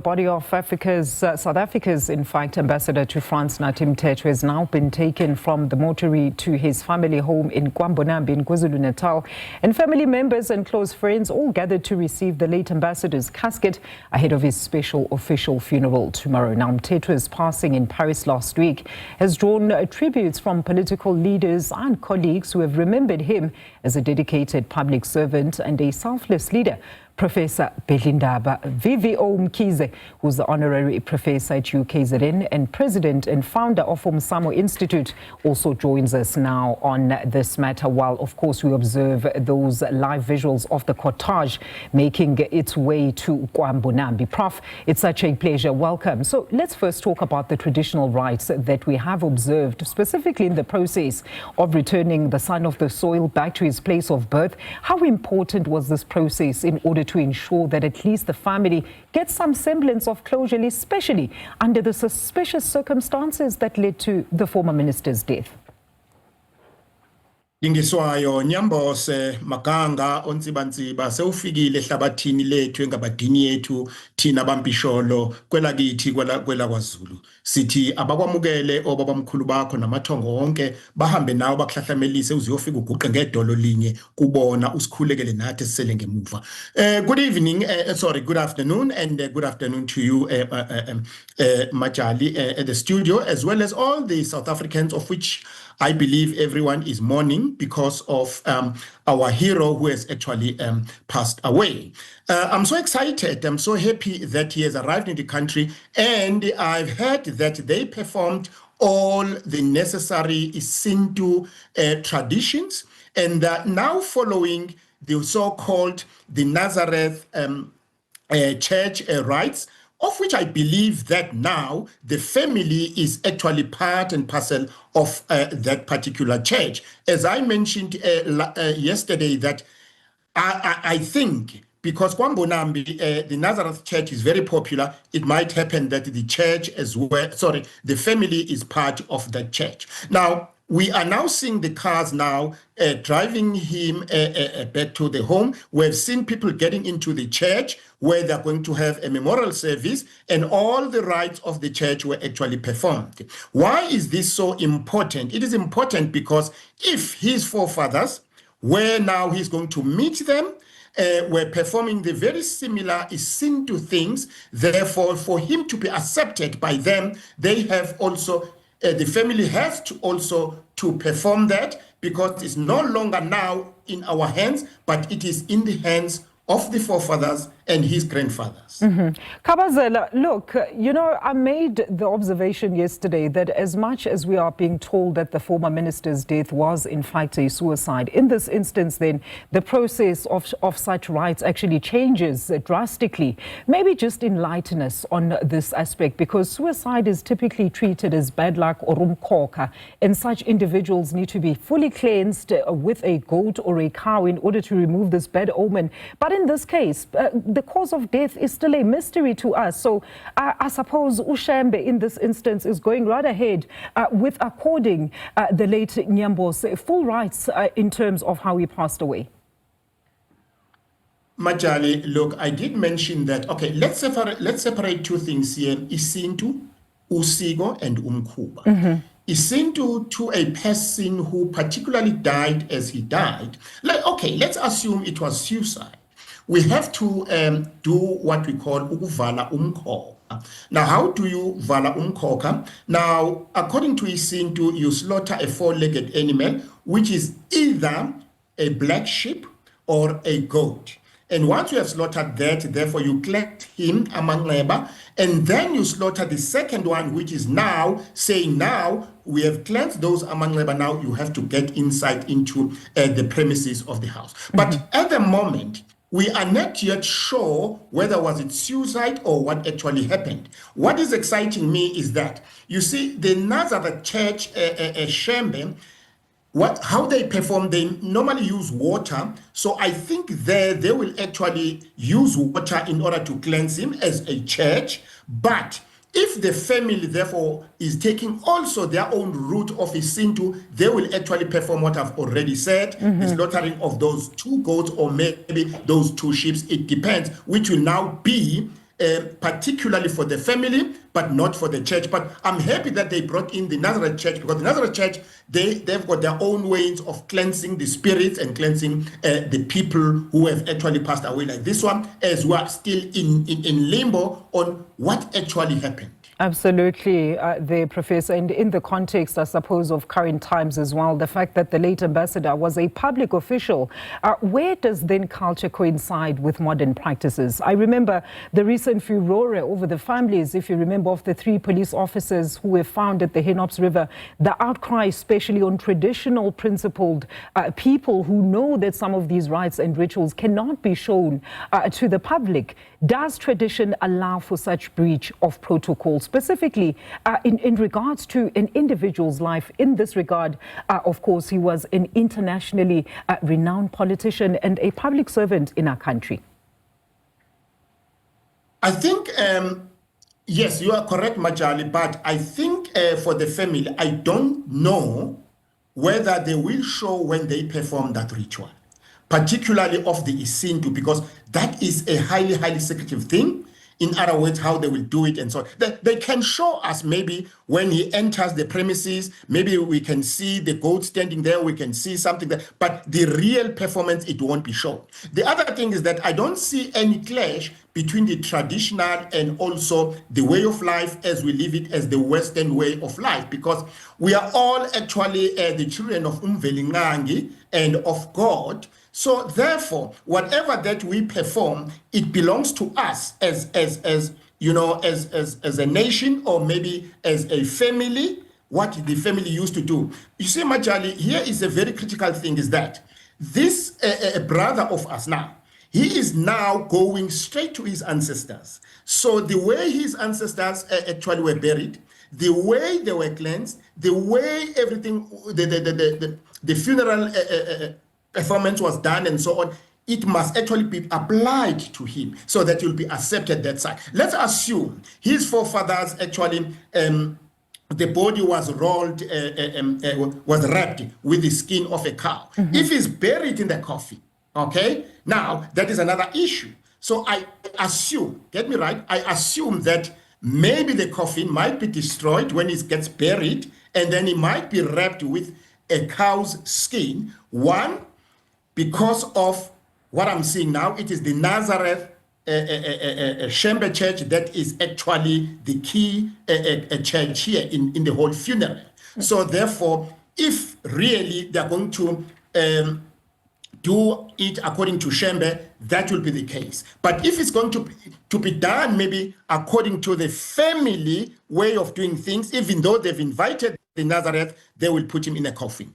body of South Africa's, in fact, ambassador to France, Nathi Mthethwa, has now been taken from the mortuary to his family home in Kwa-Mbonambi in KwaZulu-Natal. And family members and close friends all gathered to receive the late ambassador's casket ahead of his special official funeral tomorrow. Now, Mthethwa's passing in Paris last week has drawn tributes from political leaders and colleagues who have remembered him as a dedicated public servant and a selfless leader. Professor Bhedlindaba VV0 Mkhize, who's the honorary professor at UKZN and president and founder of Umsamo Institute, also joins us now on this matter, while of course we observe those live visuals of the cortege making its way to Kwa-Mbonambi. Prof, it's such a pleasure. Welcome. So let's first talk about the traditional rites that we have observed, specifically in the process of returning the son of the soil back to his place of birth. How important was this process in order to ensure that at least the family gets some semblance of closure, especially under the suspicious circumstances that led to the former minister's death? Ingiswayo Nyambose Maganga ontsibantsiba sewufikile ehlabathini lethu engabadini yethu thina bampisholo kwelakithi kwela KwaZulu. Sithi abakwamukele obabamkhulu bakho namathongo wonke bahambe nawo bakuhlahlamelise uziyofika uguqe ngedolo linye kubona usikhulekele nathi sisele ngemuva. Good evening, good afternoon, and good afternoon to you, Majali, at the studio, as well as all the South Africans, of which I believe everyone is mourning because of our hero who has actually passed away. I'm so excited. I'm so happy that he has arrived in the country, and I've heard that they performed all the necessary Isintu traditions, and now following the so-called the Nazareth church rites, of which I believe that now the family is actually part and parcel of that particular church. As I mentioned yesterday, that I think because Kwa-Mbonambi, the Nazareth church is very popular, it might happen that the church as well, the family is part of that church. Now, we are now seeing the cars now driving him back to the home. We've seen people getting into the church where they're going to have a memorial service, and all the rites of the church were actually performed. Why is this so important? It is important because if his forefathers, where now he's going to meet them, were performing the very similar Isintu things, therefore for him to be accepted by them, they have also the family has to also to perform that, because it's no longer now in our hands, but it is in the hands of the forefathers and his grandfathers. Kabazela, look, you know, I made the observation yesterday that as much as we are being told that the former minister's death was in fact a suicide, in this instance then the process of such rites actually changes drastically. Maybe just enlighten us on this aspect, because suicide is typically treated as bad luck or umkoka, and such individuals need to be fully cleansed with a goat or a cow in order to remove this bad omen. But in this case, the cause of death is still a mystery to us. So I suppose Ushembe in this instance is going right ahead with according the late Nyambose full rights in terms of how he passed away. Majali, look, I did mention that. Okay, let's separate two things here: Isintu, Usiko, and Umkhuba. Isintu to a person who particularly died as he died. Okay, let's assume it was suicide. We have to do what we call ukuvala umkhoka. Now, how do you vala umkhoka? Now, according to Isintu, you slaughter a four-legged animal, which is either a black sheep or a goat. And once you have slaughtered that, therefore you collect him among neighbor, and then you slaughter the second one, which is now saying, now we have cleansed those among neighbor, now you have to get inside into the premises of the house. But at the moment, we are not yet sure whether was it suicide or what actually happened. What is exciting me is that, you see, the Nazareth church, Shembe, how they perform, they normally use water. So I think there they will actually use water in order to cleanse him as a church. But if the family therefore is taking also their own route of Isintu, they will actually perform what I've already said, the slaughtering of those two goats or maybe those two sheep. It depends, which will now be particularly for the family, but not for the church. But I'm happy that they brought in the Nazareth Church, because the Nazareth Church, they've got their own ways of cleansing the spirits and cleansing the people who have actually passed away like this one, as we are still in limbo on what actually happened. Absolutely, there, Professor. And in the context, I suppose, of current times as well, the fact that the late ambassador was a public official, where does then culture coincide with modern practices? I remember the recent furore over the families, if you remember, of the 3 police officers who were found at the Henops River, the outcry especially on traditional principled people who know that some of these rites and rituals cannot be shown to the public. Does tradition allow for such breach of protocol, specifically in regards to an individual's life? In this regard, of course, he was an internationally renowned politician and a public servant in our country. I think, yes, you are correct, Majali, but I think for the family, I don't know whether they will show when they perform that ritual, particularly of the Isintu, because that is a highly, highly secretive thing. In other words, how they will do it and so on. They can show us maybe when he enters the premises, maybe we can see the goat standing there, we can see something there, but the real performance, it won't be shown. The other thing is that I don't see any clash between the traditional and also the way of life as we live it as the Western way of life, because we are all actually the children of Umvelingangi and of God. So therefore, whatever that we perform, it belongs to us as you know, as a nation, or maybe as a family, what the family used to do. You see, Majali, here is a very critical thing, is that this brother of us now, he is now going straight to his ancestors. So the way his ancestors actually were buried, the way they were cleansed, the way everything, the funeral performance was done and so on, it must actually be applied to him so that you'll be accepted that side. Let's assume his forefathers actually, the body was rolled, was wrapped with the skin of a cow. If he's buried in the coffin, okay, now that is another issue. So I assume, get me right, I assume that maybe the coffin might be destroyed when it gets buried, and then it might be wrapped with a cow's skin. One, because of what I'm seeing now, it is the Nazareth Shembe Church that is actually the key church here in the whole funeral. So therefore, if really they're going to do it according to Shembe, that will be the case. But if it's going to be done maybe according to the family way of doing things, even though they've invited the Nazareth, they will put him in a coffin.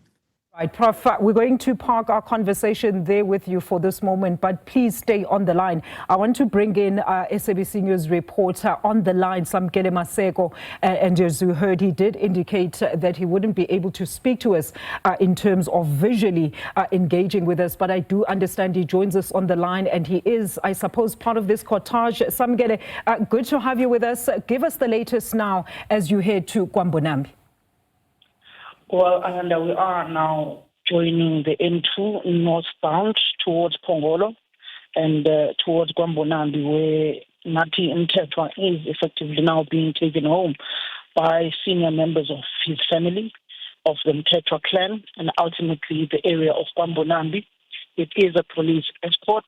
Right, Prof, we're going to park our conversation there with you for this moment, but please stay on the line. I want to bring in SABC News reporter on the line, Samkele Maseko, and as you heard, he did indicate that he wouldn't be able to speak to us in terms of visually engaging with us, but I do understand he joins us on the line, and he is, I suppose, part of this cortege. Samkele, good to have you with us. Give us the latest now as you head to Kwa-Mbonambi. Well, and we are now joining the N2 northbound towards Pongolo and towards Kwa-Mbonambi, where Nathi Mthethwa is effectively now being taken home by senior members of his family, of the Tetra clan, and ultimately the area of Kwa-Mbonambi. It is a police escort.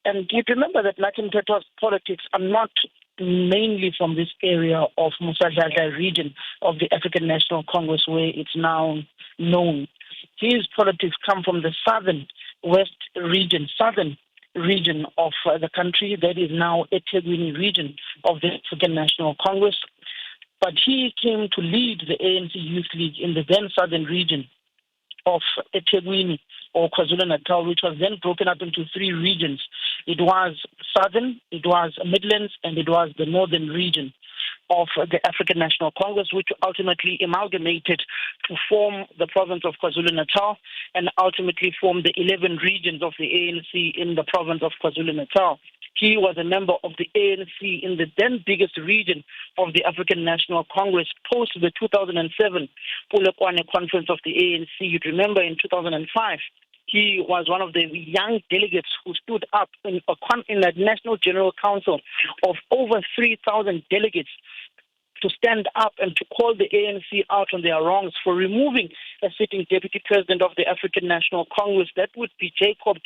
And you remember that Nathi Mthethwa's politics are not mainly from this area of Musadada region of the African National Congress, where it's now known. His politics come from the southern region of the country, that is now eThekwini region of the African National Congress. But he came to lead the ANC Youth League in the then southern region of eThekwini, or KwaZulu-Natal, which was then broken up into 3 regions. It was Southern, it was Midlands, and it was the Northern region of the African National Congress, which ultimately amalgamated to form the province of KwaZulu-Natal and ultimately formed the 11 regions of the ANC in the province of KwaZulu-Natal. He was a member of the ANC in the then biggest region of the African National Congress post the 2007 Polokwane Conference of the ANC. You'd remember in 2005, He was one of the young delegates who stood up in a National General Council of over 3,000 delegates to stand up and to call the ANC out on their wrongs for removing a sitting deputy president of the African National Congress. That would be Jacob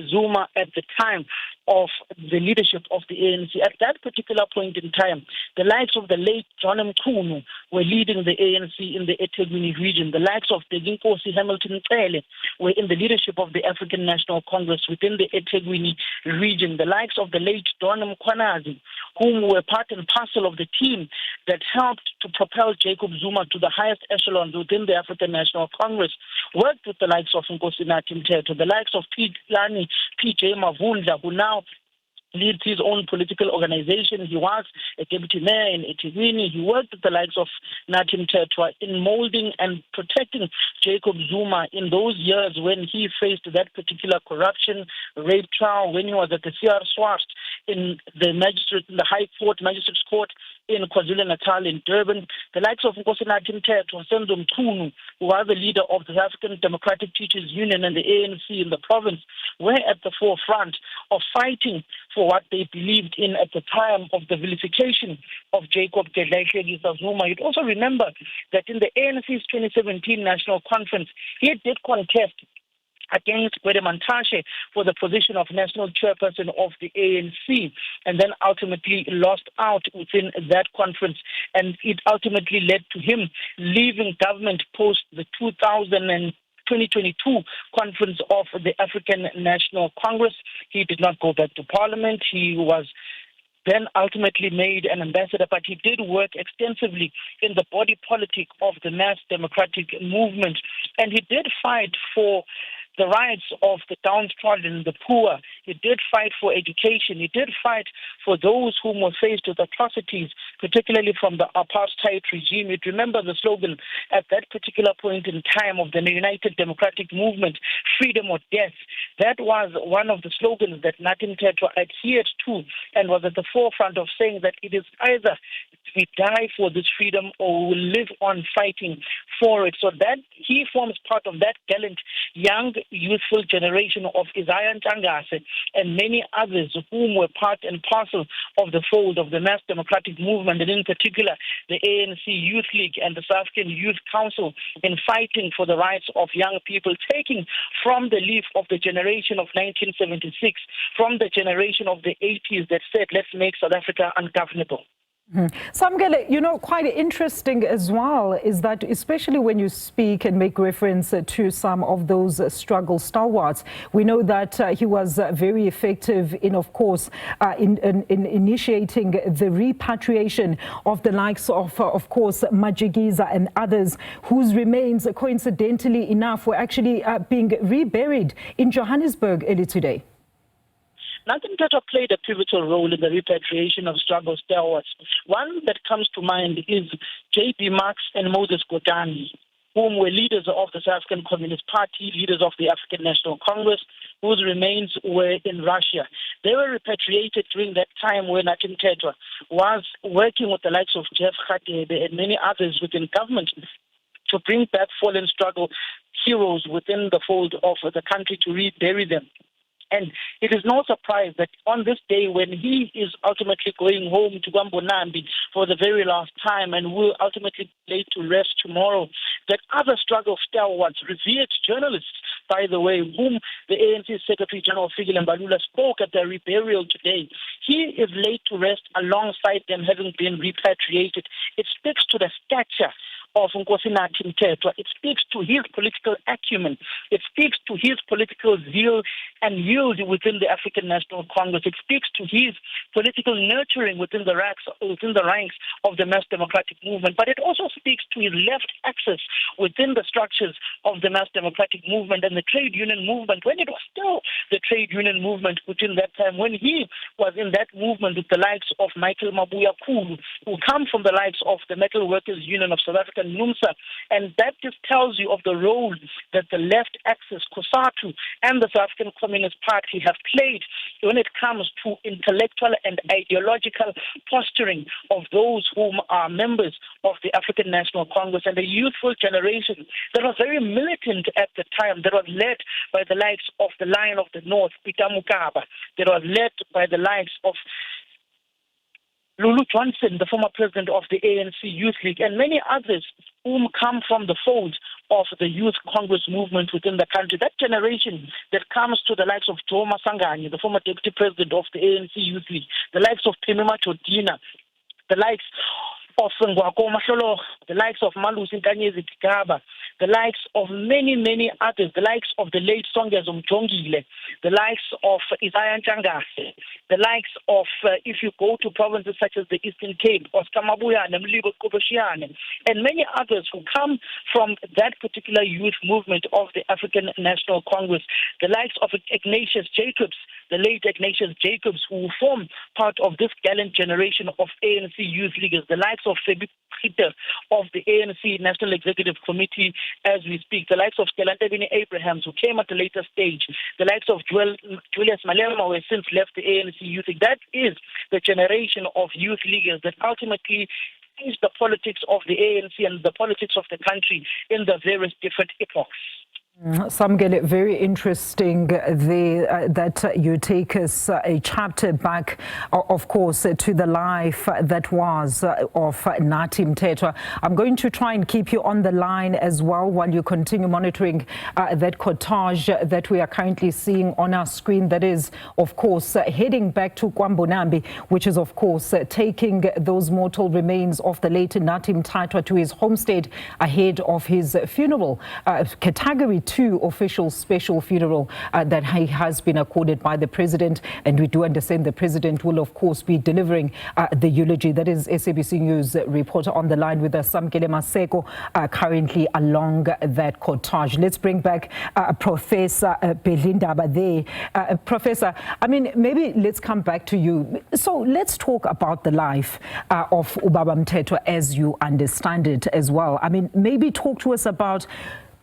Zuma at the time of the leadership of the ANC. At that particular point in time, the likes of the late John Mkhunu were leading the ANC in the eThekwini region. The likes of the Nkosi Hamilton Cele were in the leadership of the African National Congress within the eThekwini region. The likes of the late Don Mkhwanazi, whom were part and parcel of the team that helped to propel Jacob Zuma to the highest echelons within the African National Congress, worked with the likes of Nkosi Nathi Mthethwa, the likes of PJ Mavundla, who now leads his own political organization. He was a deputy mayor in eThekwini. He worked with the likes of Nathi Mthethwa in molding and protecting Jacob Zuma in those years when he faced that particular corruption, rape trial, when he was at the CR Swart in the High Court, Magistrates Court in KwaZulu-Natal in Durban. The likes of Nkosi Nathi Mthethwa, Senzo Mkhunu, who was the leader of the African Democratic Teachers Union and the ANC in the province, were at the forefront of fighting for what they believed in at the time of the vilification of Jacob Zuma. You'd also remember that in the ANC's 2017 National Conference, he did contest against Gwede Mantashe for the position of national chairperson of the ANC, and then ultimately lost out within that conference, and it ultimately led to him leaving government post the 2022 conference of the African National Congress. He did not go back to parliament. He was then ultimately made an ambassador, but he did work extensively in the body politic of the mass democratic movement, and he did fight for the rights of the downtrodden, the poor. He did fight for education. He did fight for those whom were faced with atrocities, particularly from the apartheid regime. You'd remember the slogan at that particular point in time of the United Democratic Movement, freedom or death. That was one of the slogans that Nathi Mthethwa adhered to and was at the forefront of saying that it is either we die for this freedom or we will live on fighting for it. So that he forms part of that gallant, young, youthful generation of Isaiah Ntangase and many others whom were part and parcel of the fold of the mass democratic movement, and in particular the ANC Youth League and the South African Youth Council in fighting for the rights of young people, taking from the leaf of the generation of 1976, from the generation of the 80s that said, let's make South Africa ungovernable. Samkele, quite interesting as well is that especially when you speak and make reference to some of those struggle stalwarts, we know that he was very effective in, of course, in initiating the repatriation of the likes of course, Majigiza and others whose remains, coincidentally enough, were actually being reburied in Johannesburg early today. Nathi Mthethwa played a pivotal role in the repatriation of struggle stalwarts. One that comes to mind is J.B. Marx and Moses Kotane, whom were leaders of the South African Communist Party, leaders of the African National Congress, whose remains were in Russia. They were repatriated during that time when Nathi Mthethwa was working with the likes of Jeff Radebe and many others within government to bring back fallen struggle heroes within the fold of the country to rebury them. And it is no surprise that on this day when he is ultimately going home to Kwa-Mbonambi for the very last time and will ultimately lay to rest tomorrow, that other struggle stalwarts, revered journalists, by the way, whom the ANC Secretary General Fikile Mbalula spoke at their reburial today, he is laid to rest alongside them having been repatriated. It speaks to the stature of Nkosi Nathi Mthethwa. It speaks to his political acumen. It speaks to his political zeal and yield within the African National Congress. It speaks to his political nurturing within the ranks of the mass democratic movement. But it also speaks to his left axis within the structures of the mass democratic movement and the trade union movement, when it was still the trade union movement within that time, when he was in that movement with the likes of Michael Mabuya Kulu, who come from the likes of the Metal Workers Union of South Africa, and NUMSA. And that just tells you of the role that the left axis, COSATU, and the South African Communist Party have played when it comes to intellectual and ideological posturing of those whom are members of the African National Congress, and a youthful generation that was very militant at the time, that was led by the likes of the Lion of the North, Peter Mokaba, that was led by the likes of Lulu Johnson, the former president of the ANC Youth League, and many others whom come from the fold of the Youth Congress movement within the country. That generation that comes to the likes of Joe Masangani, the former deputy president of the ANC Youth League, the likes of Phemema Chodina, the likes of Ngwako Mahlolo, the likes of Malusi Nkanyezi Tigaba, the likes of many, many others, the likes of the late Songezo Mjongile, the likes of Isaiah Ntshangase, the likes of, if you go to provinces such as the Eastern Cape, Oscar Mabuyane, Mlibo Koboshiane, and many others who come from that particular youth movement of the African National Congress, the likes of Ignatius Jacobs, the late Ignatius Jacobs, who form part of this gallant generation of ANC youth leaguers, the likes of Febi Peter of the ANC National Executive Committee as we speak, the likes of Skelantebini Abrahams, who came at a later stage, the likes of Julius Malema, who has since left the ANC youth league. That is the generation of youth leaguers that ultimately changed the politics of the ANC and the politics of the country in the various different epochs. Samkele, very interesting that you take us a chapter back, of course, to the life that was of Nathi Mthethwa. I'm going to try and keep you on the line as well while you continue monitoring that cortege that we are currently seeing on our screen. That is, of course, heading back to Kwa-Mbonambi, which is, of course, taking those mortal remains of the late Nathi Mthethwa to his homestead ahead of his funeral, category 2 official special funeral that he has been accorded by the president. And we do understand the president will, of course, be delivering the eulogy. That is SABC News reporter on the line with us, Samkele Maseko, currently along that cortege. Let's bring back Professor Bhedlindaba there. Professor, I mean, maybe let's come back to you. So let's talk about the life of Ubaba Mthethwa as you understand it as well. I mean, maybe talk to us about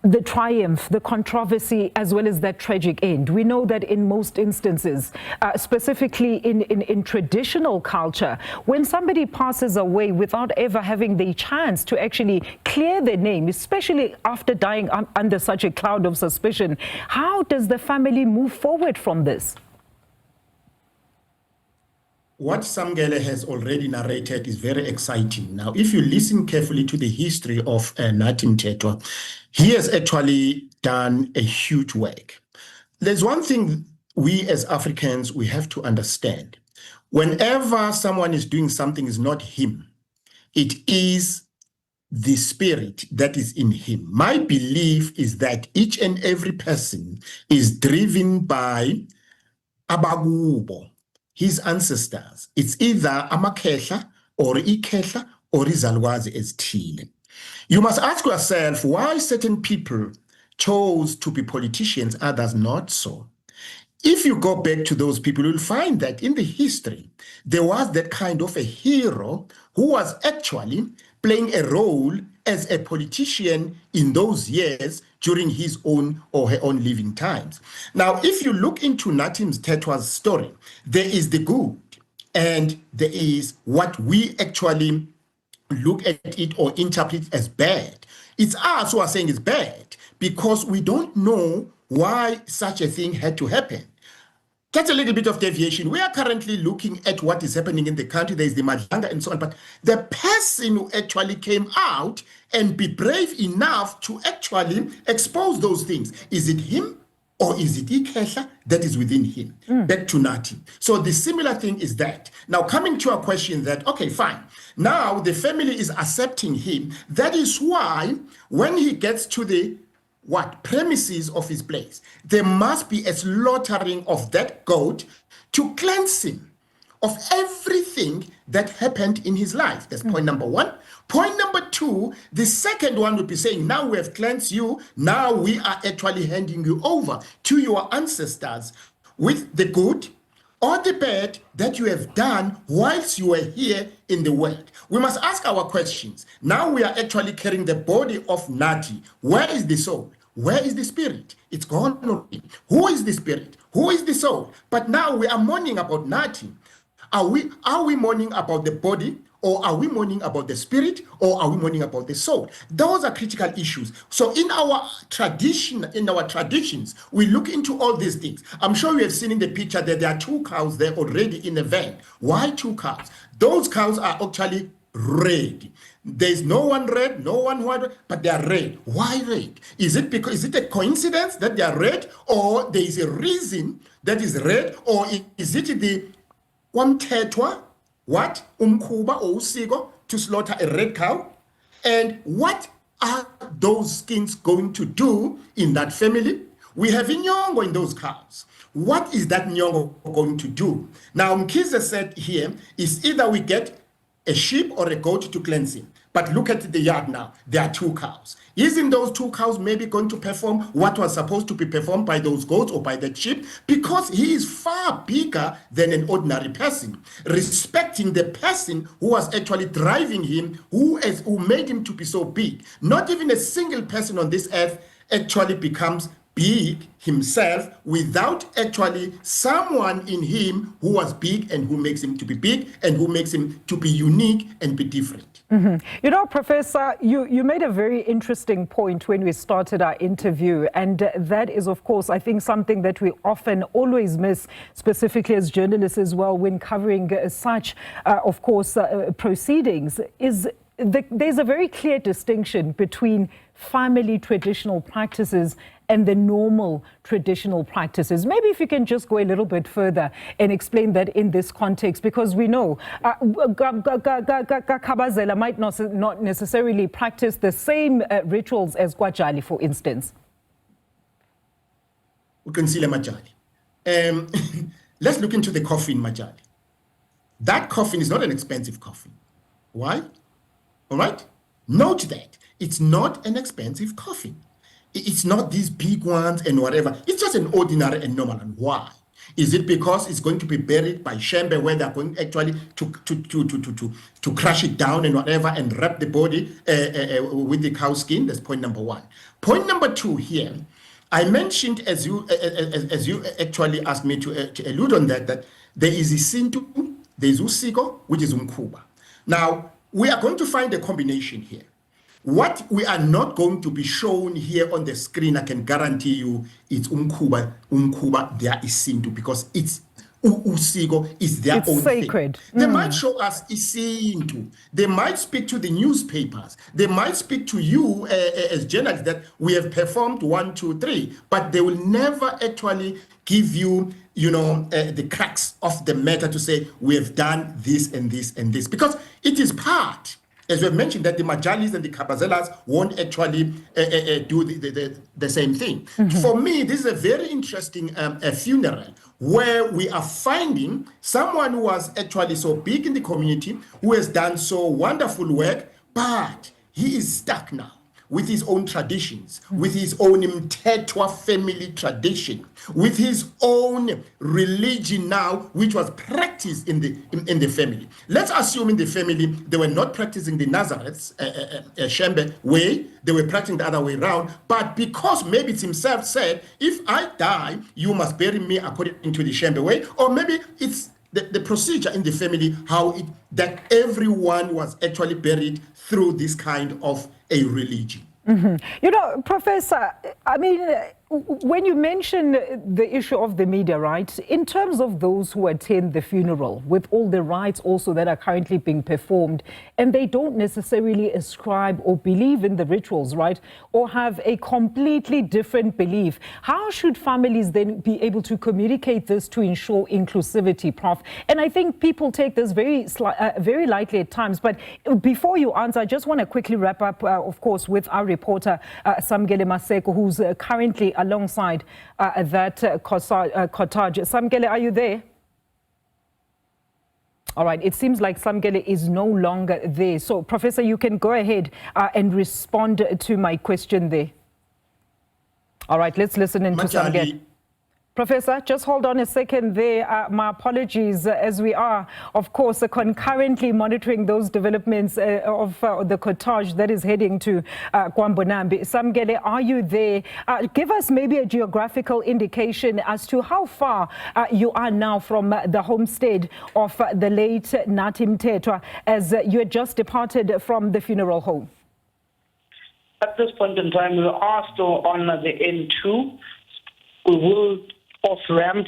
the triumph, the controversy, as well as that tragic end. We know that in most instances, specifically in traditional culture, when somebody passes away without ever having the chance to actually clear their name, especially after dying under such a cloud of suspicion, how does the family move forward from this? What Samkele has already narrated is very exciting. Now, if you listen carefully to the history of Nathi Mthethwa, he has actually done a huge work. There's one thing we as Africans, we have to understand. Whenever someone is doing something, is not him. It is the spirit that is in him. My belief is that each and every person is driven by abakubo, his ancestors. It's either amakhehla or ikhehla or izalukwazi ezithile. You must ask yourself why certain people chose to be politicians, others not so. If you go back to those people, you'll find that in the history, there was that kind of a hero who was actually playing a role as a politician in those years during his own or her own living times. Now, if you look into Nathi Mthethwa's story, there is the good and there is what we actually look at it or interpret as bad. It's us who are saying it's bad because we don't know why such a thing had to happen. That's a little bit of deviation. We are currently looking at what is happening in the country. There is the Madlanga and so on. But the person who actually came out and be brave enough to actually expose those things, is it him or is it Ikhehla that is within him? Back to Nathi. So the similar thing is that. Now coming to a question that, okay, fine. Now the family is accepting him. That is why when he gets to the premises of his place, there must be a slaughtering of that goat to cleanse him of everything that happened in his life. That's point number one. Point number two, the second one would be saying, now we have cleansed you, now we are actually handing you over to your ancestors with the good, or the bad that you have done whilst you were here in the world. We must ask our questions. Now we are actually carrying the body of Nathi. Where is the soul? Where is the spirit? It's gone already. Who is the spirit? Who is the soul? But now we are mourning about Nathi. Are we mourning about the body, or are we mourning about the spirit, or are we mourning about the soul? Those are critical issues. So in our traditions, we look into all these things. I'm sure you have seen in the picture that there are 2 cows there already in the van. Why 2 cows? Those cows are actually red. There's no one red, no one white, but they are red. Why red? Is it a coincidence that they are red, or there is a reason that is red, or is it the Kwa-Mthethwa, what? Umkhuba or usiko to slaughter a red cow? And what are those skins going to do in that family? We have inyongo in those cows. What is that nyongo going to do? Now, Mkhize said here is either we get a sheep or a goat to cleanse him. But look at the yard now. There are 2 cows. Isn't those 2 cows maybe going to perform what was supposed to be performed by those goats or by the sheep? Because he is far bigger than an ordinary person. Respecting the person who was actually driving him, who made him to be so big. Not even a single person on this earth actually becomes big himself without actually someone in him who was big and who makes him to be big and who makes him to be unique and be different. Mm-hmm. You know, Professor, you made a very interesting point when we started our interview, and that is, of course, I think something that we often always miss, specifically as journalists as well, when covering such, of course, proceedings, is there's a very clear distinction between family traditional practices and the normal traditional practices. Maybe if you can just go a little bit further and explain that in this context, because we know Kabazela might not necessarily practice the same rituals as Kwajali, for instance. Ukansile Majali. Let's look into the coffin, Majali. That coffin is not an expensive coffin. Why? All right? Note that it's not an expensive coffin. It's not these big ones and whatever. It's just an ordinary and normal. And why? Is it because it's going to be buried by Shembe, where they're going actually to crush it down and whatever and wrap the body with the cow skin? That's point number 1. Point number 2 here, I mentioned as you actually asked me to allude on that there is isintu, there is usiko, which is umkhuba. Now, we are going to find a combination here. What we are not going to be shown here on the screen, I can guarantee you, it's umkhuba, there is isintu, because it's usiko is their own sacred thing. They might show us isintu. They might speak to the newspapers. They might speak to you as journalists that we have performed 1, 2, 3, but they will never actually give you, the crux of the matter to say we have done this and this and this, because it is part. As we've mentioned, that the Majalis and the Kabazelas won't actually do the same thing. Mm-hmm. For me, this is a very interesting funeral where we are finding someone who was actually so big in the community, who has done so wonderful work, but he is stuck now with his own traditions, with his own Mthethwa family tradition, with his own religion now, which was practiced in the family. Let's assume in the family they were not practicing the Nazareth's Shembe way, they were practicing the other way around, but because maybe it's himself said, if I die, you must bury me according to the Shembe way, or maybe it's the procedure in the family, that everyone was actually buried through this kind of a religion. Mm-hmm. Professor, I mean, when you mention the issue of the media, right, in terms of those who attend the funeral, with all the rites also that are currently being performed, and they don't necessarily ascribe or believe in the rituals, right, or have a completely different belief, how should families then be able to communicate this to ensure inclusivity, Prof? And I think people take this very lightly at times. But before you answer, I just want to quickly wrap up, of course, with our reporter, Samkele Maseko, who's currently alongside that Cortege. Samkele, are you there? All right, it seems like Samkele is no longer there. So, Professor, you can go ahead and respond to my question there. All right, let's listen into Samkele. Professor, just hold on a second there. My apologies, as we are, of course, concurrently monitoring those developments of the cortege that is heading to Kwa-Mbonambi. Samkele, are you there? Give us maybe a geographical indication as to how far you are now from the homestead of the late Nathi Mthethwa, as you had just departed from the funeral home. At this point in time, we are still on the N2. We will off-ramp.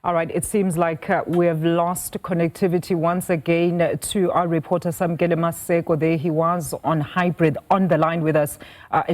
All right, it seems like we have lost connectivity once again to our reporter Samkele Maseko. There he was on hybrid on the line with us,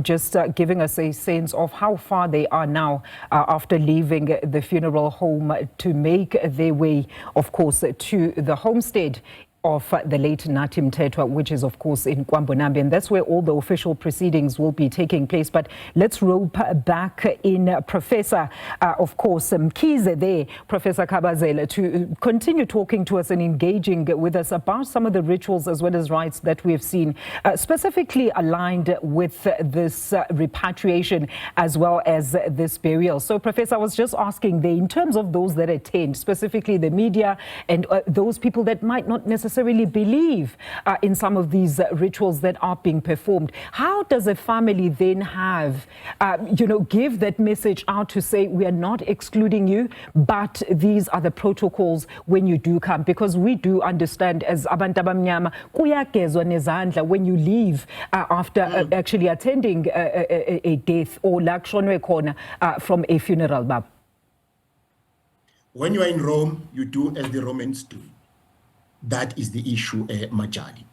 just giving us a sense of how far they are now after leaving the funeral home to make their way, of course, to the homestead of the late Nathi Mthethwa, which is, of course, in Kwa-Mbonambi, and that's where all the official proceedings will be taking place. But let's rope back in Professor, of course, Mkhize there, Professor Kabazela, to continue talking to us and engaging with us about some of the rituals as well as rites that we have seen, specifically aligned with this repatriation as well as this burial. So, Professor, I was just asking there, in terms of those that attend, specifically the media and those people that might not necessarily believe in some of these rituals that are being performed. How does a family then have, give that message out to say, we are not excluding you, but these are the protocols when you do come? Because we do understand as abantu abamnyama, kuyagezwa nezandla when you leave after actually attending a death or la kushonwe khona from a funeral, Bab. When you are in Rome, you do as the Romans do. That is the issue, Majali.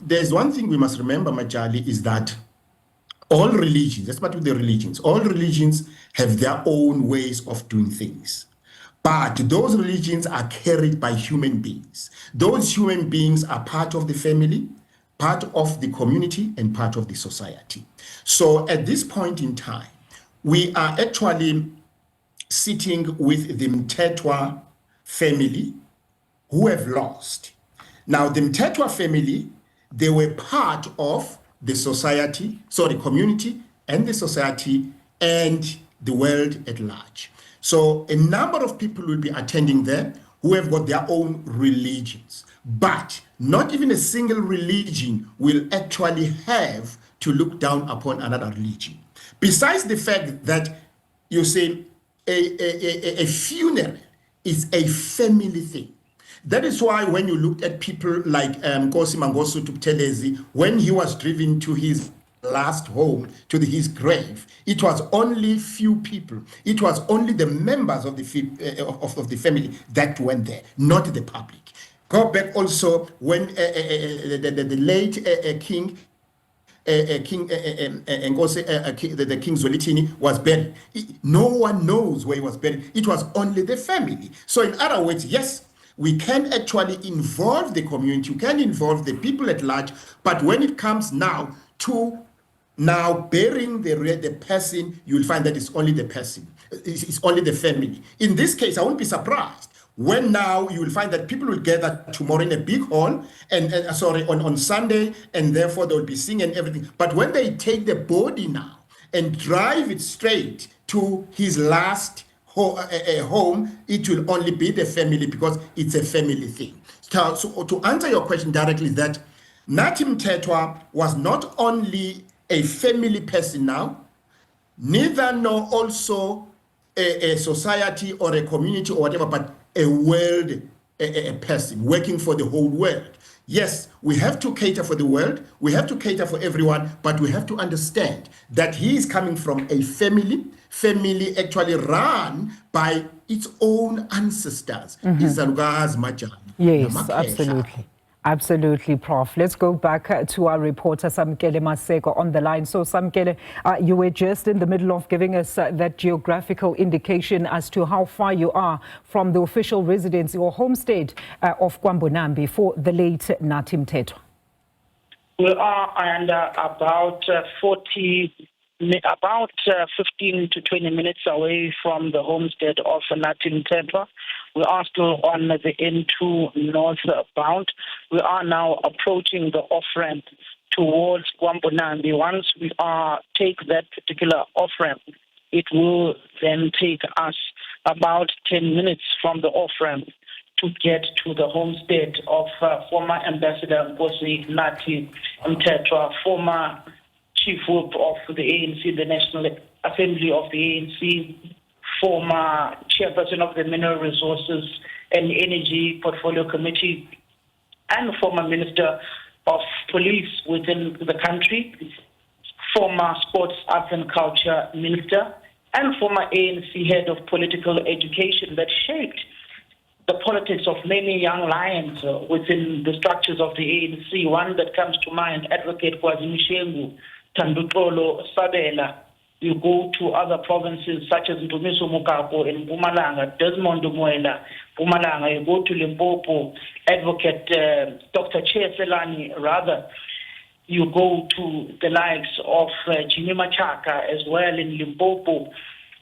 There's one thing we must remember, Majali, is that all religions, let's start with the religions, all religions have their own ways of doing things. But those religions are carried by human beings. Those human beings are part of the family, part of the community, and part of the society. So at this point in time, we are actually sitting with the Mthethwa family, who have lost. Now, the Mthethwa family, they were part of the community and the society and the world at large. So a number of people will be attending there who have got their own religions, but not even a single religion will actually have to look down upon another religion. Besides the fact that you say a funeral is a family thing. That is why when you looked at people like Nkosi Mangosuthu Buthelezi, when he was driven to his last home, to his grave, it was only few people. It was only the members of the family that went there, not the public. Go back also when the late King the King Zwelithini was buried. No one knows where he was buried. It was only the family. So in other words, yes, we can actually involve the community, you can involve the people at large, but when it comes now to burying the person, you will find that it's only the person, it's only the family. In this case, I won't be surprised when now you will find that people will gather tomorrow in a big hall on Sunday, and therefore they will be singing and everything. But when they take the body now and drive it straight to his last home, it will only be the family because it's a family thing. So to answer your question directly, that Nathi Mthethwa was not only a family person now, neither nor also a society or a community or whatever, but a world a person working for the whole world. Yes, we have to cater for the world, we have to cater for everyone, but we have to understand that he is coming from a family actually run by its own ancestors. Yes, absolutely. Absolutely, Prof. Let's go back to our reporter, Samkele Maseko, on the line. So, Samkele, you were just in the middle of giving us that geographical indication as to how far you are from the official residence or homestead of Kwa-Mbonambi for the late Nathi Mthethwa. We are under about 40 about 15 to 20 minutes away from the homestead of Nathi Mthethwa. We are still on the N2 northbound. We are now approaching the off-ramp towards Kwa-Mbonambi. Once we take that particular off-ramp, it will then take us about 10 minutes from the off-ramp to get to the homestead of former Ambassador Nathi Mthethwa, former Chief Whip of the ANC, the National Assembly of the ANC, former Chairperson of the Mineral Resources and Energy Portfolio Committee, and former Minister of Police within the country, former Sports, Arts and Culture Minister, and former ANC Head of Political Education that shaped the politics of many young lions within the structures of the ANC. One that comes to mind, Advocate KwaZulu-Natal, Tandutolo Sabela. You go to other provinces such as Ndumiso Mokako in Mpumalanga, Desmond Moela, Mpumalanga. You go to Limpopo, Advocate Dr. Cheselani, rather. You go to the likes of Jimmy Machaka as well in Limpopo.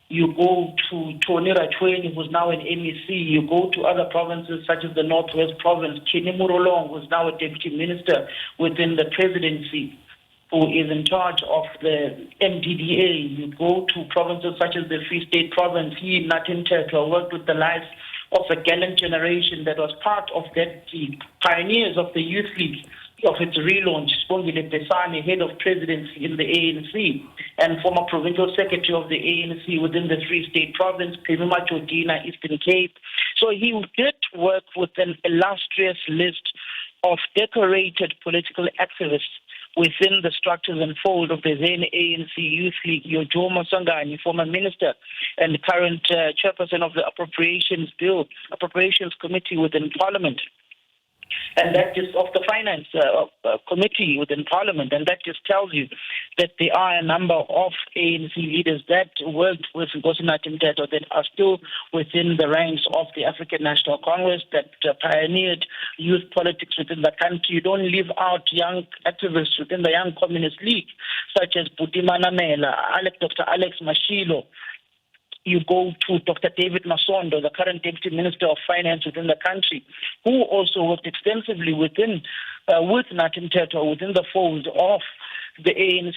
You go to Tony Rachweni, who's now in MEC. You go to other provinces such as the Northwest Province, Kenny Murolong, who's now a deputy minister within the presidency, who is in charge of the MDDA. You go to provinces such as the Free State Province. He, Nathi Mthethwa, worked with the likes of a gallant generation that was part of that, the pioneers of the Youth League, of its relaunch, Spongile Besane, head of presidency in the ANC, and former provincial secretary of the ANC within the Free State Province, Pimima Jodina, Eastern Cape. So he did work with an illustrious list of decorated political activists within the structures and fold of the then ANC Youth League. Jomo Sangani, former minister and current chairperson of the Appropriations Committee within Parliament. And that just of the finance committee within Parliament, and that just tells you that there are a number of ANC leaders that worked with Nathi Mthethwa that are still within the ranks of the African National Congress, that pioneered youth politics within the country. You don't leave out young activists within the Young Communist League, such as Butima Namela, Dr. Alex Mashilo. You go to Dr. David Masondo, the current Deputy Minister of Finance within the country, who also worked extensively with Nathi Mthethwa within the fold of the ANC,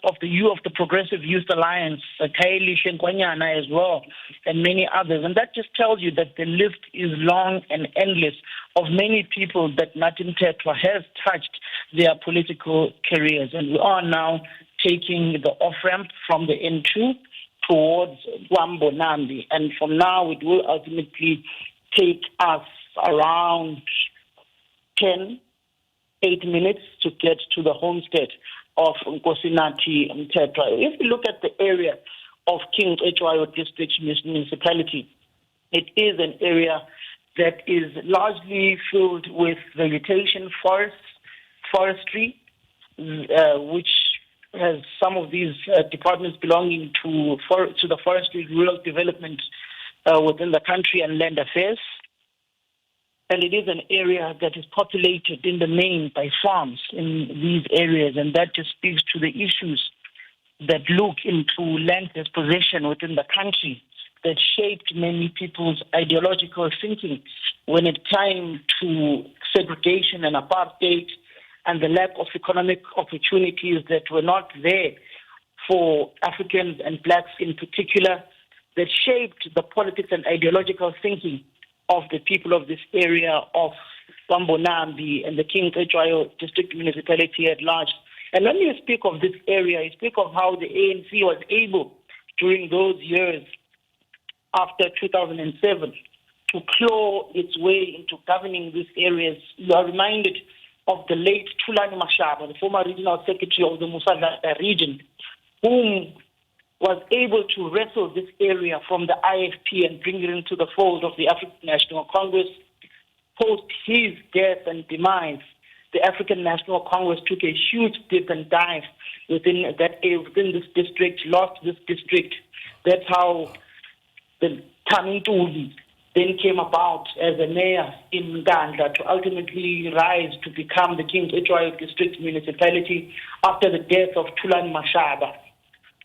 of the Progressive Youth Alliance, Kaeli Shenkwanyana as well, and many others. And that just tells you that the list is long and endless of many people that Nathi Mthethwa has touched their political careers. And we are now taking the off-ramp from the N2 towards Kwa-Mbonambi, and from now it will ultimately take us around 8 minutes to get to the homestead of Nathi Mthethwa. If you look at the area of King Cetshwayo District Municipality, it is an area that is largely filled with vegetation, forestry, which has some of these departments belonging to the forestry, rural development within the country, and land affairs. And it is an area that is populated in the main by farms in these areas, and that just speaks to the issues that look into land dispossession within the country that shaped many people's ideological thinking when it came to segregation and apartheid, and the lack of economic opportunities that were not there for Africans and blacks in particular, that shaped the politics and ideological thinking of the people of this area of Kwa-Mbonambi and the King Cetshwayo District Municipality at large. And when you speak of this area, you speak of how the ANC was able, during those years after 2007, to claw its way into governing these areas. You are reminded of the late Thulani Mashaba, the former regional secretary of the Musa region, whom was able to wrestle this area from the IFP and bring it into the fold of the African National Congress. Post his death and demise, the African National Congress took a huge dip and dive within this district, lost this district. That's how the Tamintuli then came about as a mayor in Ngandla to ultimately rise to become the King Cetshwayo District Municipality after the death of Thulani Mashaba.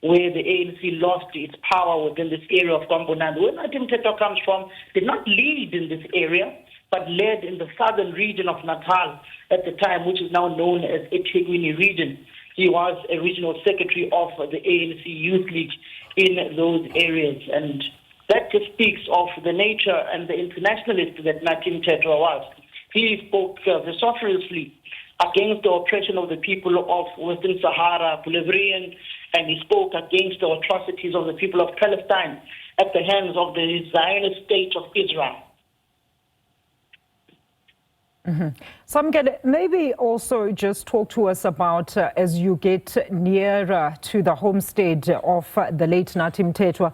where the ANC lost its power within this area of Kwa-Mbonambi. Where Nathi Mthethwa comes from, did not lead in this area, but led in the southern region of Natal at the time, which is now known as eThekwini region. He was a regional secretary of the ANC Youth League in those areas. And that just speaks of the nature and the internationalist that Nathi Mthethwa was. He spoke vociferously against the oppression of the people of Western Sahara, Bolivarian, and he spoke against the atrocities of the people of Palestine at the hands of the Zionist state of Israel. Samkele, maybe also just talk to us about, as you get nearer to the homestead of the late Nathi Mthethwa,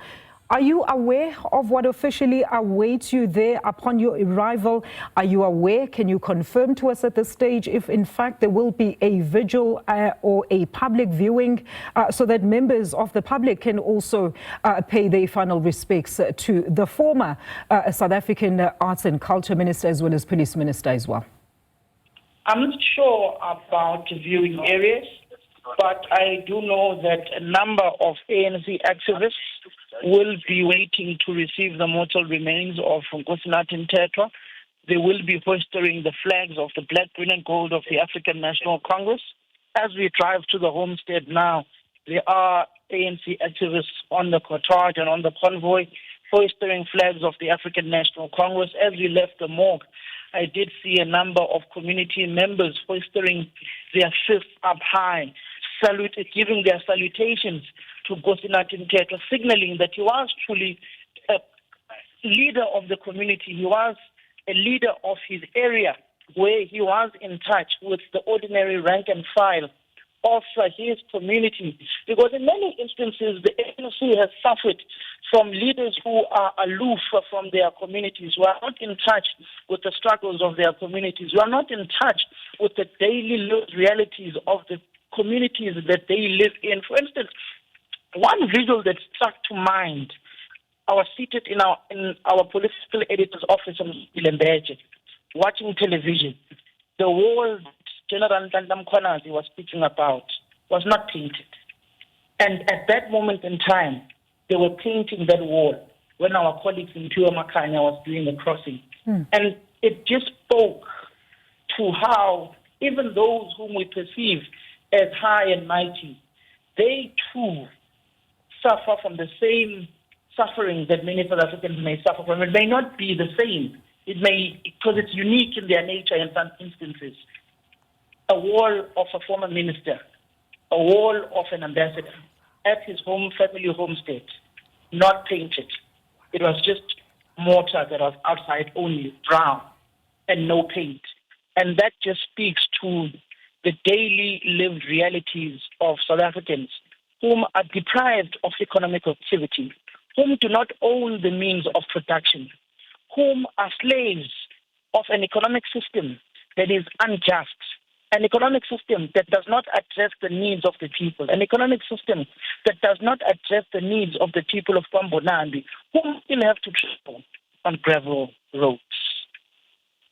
are you aware of what officially awaits you there upon your arrival? Are you aware, can you confirm to us at this stage if in fact there will be a vigil or a public viewing so that members of the public can also pay their final respects to the former South African Arts and Culture Minister as well as Police Minister as well? I'm not sure about viewing areas, but I do know that a number of ANC activists will be waiting to receive the mortal remains of Nathi Mthethwa. They will be hoisting the flags of the black, green and gold of the African National Congress. As we drive to the homestead now, there are ANC activists on the cortege and on the convoy hoisting flags of the African National Congress. As we left the morgue, I did see a number of community members hoisting their fists up high, giving their salutations to Nathi Mthethwa, signaling that he was truly a leader of the community. He was a leader of his area, where he was in touch with the ordinary rank and file of his community. Because in many instances, the ANC has suffered from leaders who are aloof from their communities, who are not in touch with the struggles of their communities, who are not in touch with the daily lived realities of the communities that they live in. For instance, one visual that struck to mind, I was seated in our political editor's office in Cortege, watching television. The wall General Nkandla was speaking about was not painted. And at that moment in time, they were painting that wall when our colleagues in Pure Makanya was doing the crossing. And it just spoke to how even those whom we perceive as high and mighty, they too suffer from the same suffering that many South Africans may suffer from. It may not be the same. It may, because it's unique in their nature in some instances. A wall of a former minister, a wall of an ambassador at his family homestead, not painted. It was just mortar that was outside only, brown, and no paint. And that just speaks to the daily lived realities of South Africans whom are deprived of economic activity, whom do not own the means of production, whom are slaves of an economic system that is unjust, an economic system that does not address the needs of the people, an economic system that does not address the needs of the people of Kwa-Mbonambi, whom still have to travel on gravel roads.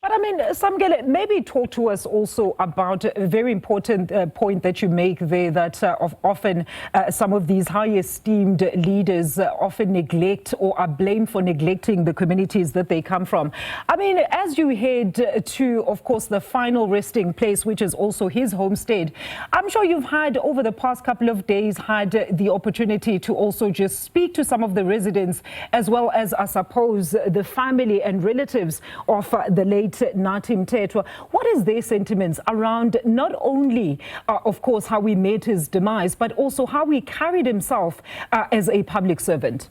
But I mean, Samkele, maybe talk to us also about a very important point that you make there, that often some of these high esteemed leaders often neglect or are blamed for neglecting the communities that they come from. I mean, as you head to, of course, the final resting place, which is also his homestead, I'm sure you've had over the past couple of days had the opportunity to also just speak to some of the residents, as well as, I suppose, the family and relatives of the late Nathi Mthethwa. What is their sentiments around not only, of course, how he made his demise, but also how he carried himself as a public servant?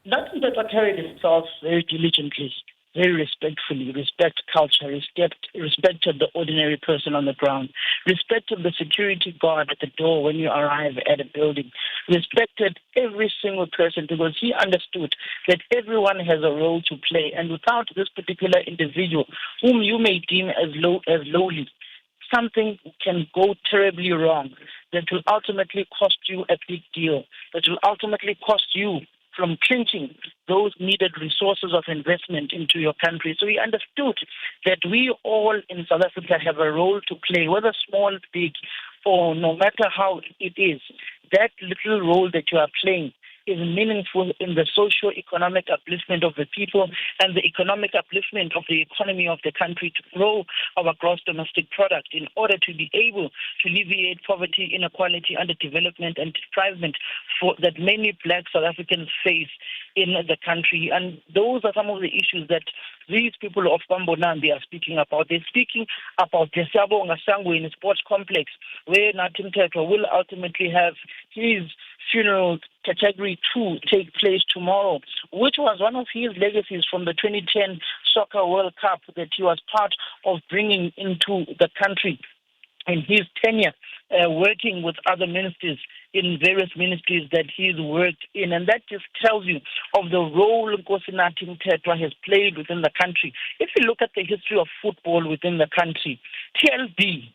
Nathi Mthethwa carried himself very diligently, very respectfully, respect culture, respected the ordinary person on the ground, respected the security guard at the door when you arrive at a building, respected every single person, because he understood that everyone has a role to play. And without this particular individual, whom you may deem as lowly, something can go terribly wrong that will ultimately cost you a big deal, that will ultimately cost you from clinching those needed resources of investment into your country. So he understood that we all in South Africa have a role to play, whether small, big, or no matter how it is. that little role that you are playing is meaningful in the socio-economic upliftment of the people and the economic upliftment of the economy of the country to grow our gross domestic product in order to be able to alleviate poverty, inequality, underdevelopment, and deprivement that many Black South Africans face in the country. And those are some of the issues that these people of Kwa-Mbonambi are speaking about. They're speaking about the Siyabonga Sangweni Sports Complex, where Nathi Mthethwa will ultimately have his funeral category 2 take place tomorrow, which was one of his legacies from the 2010 Soccer World Cup that he was part of bringing into the country in his tenure, working with other ministers in various ministries that he's worked in. And that just tells you of the role Nathi Mthethwa has played within the country. If you look at the history of football within the country, TLB,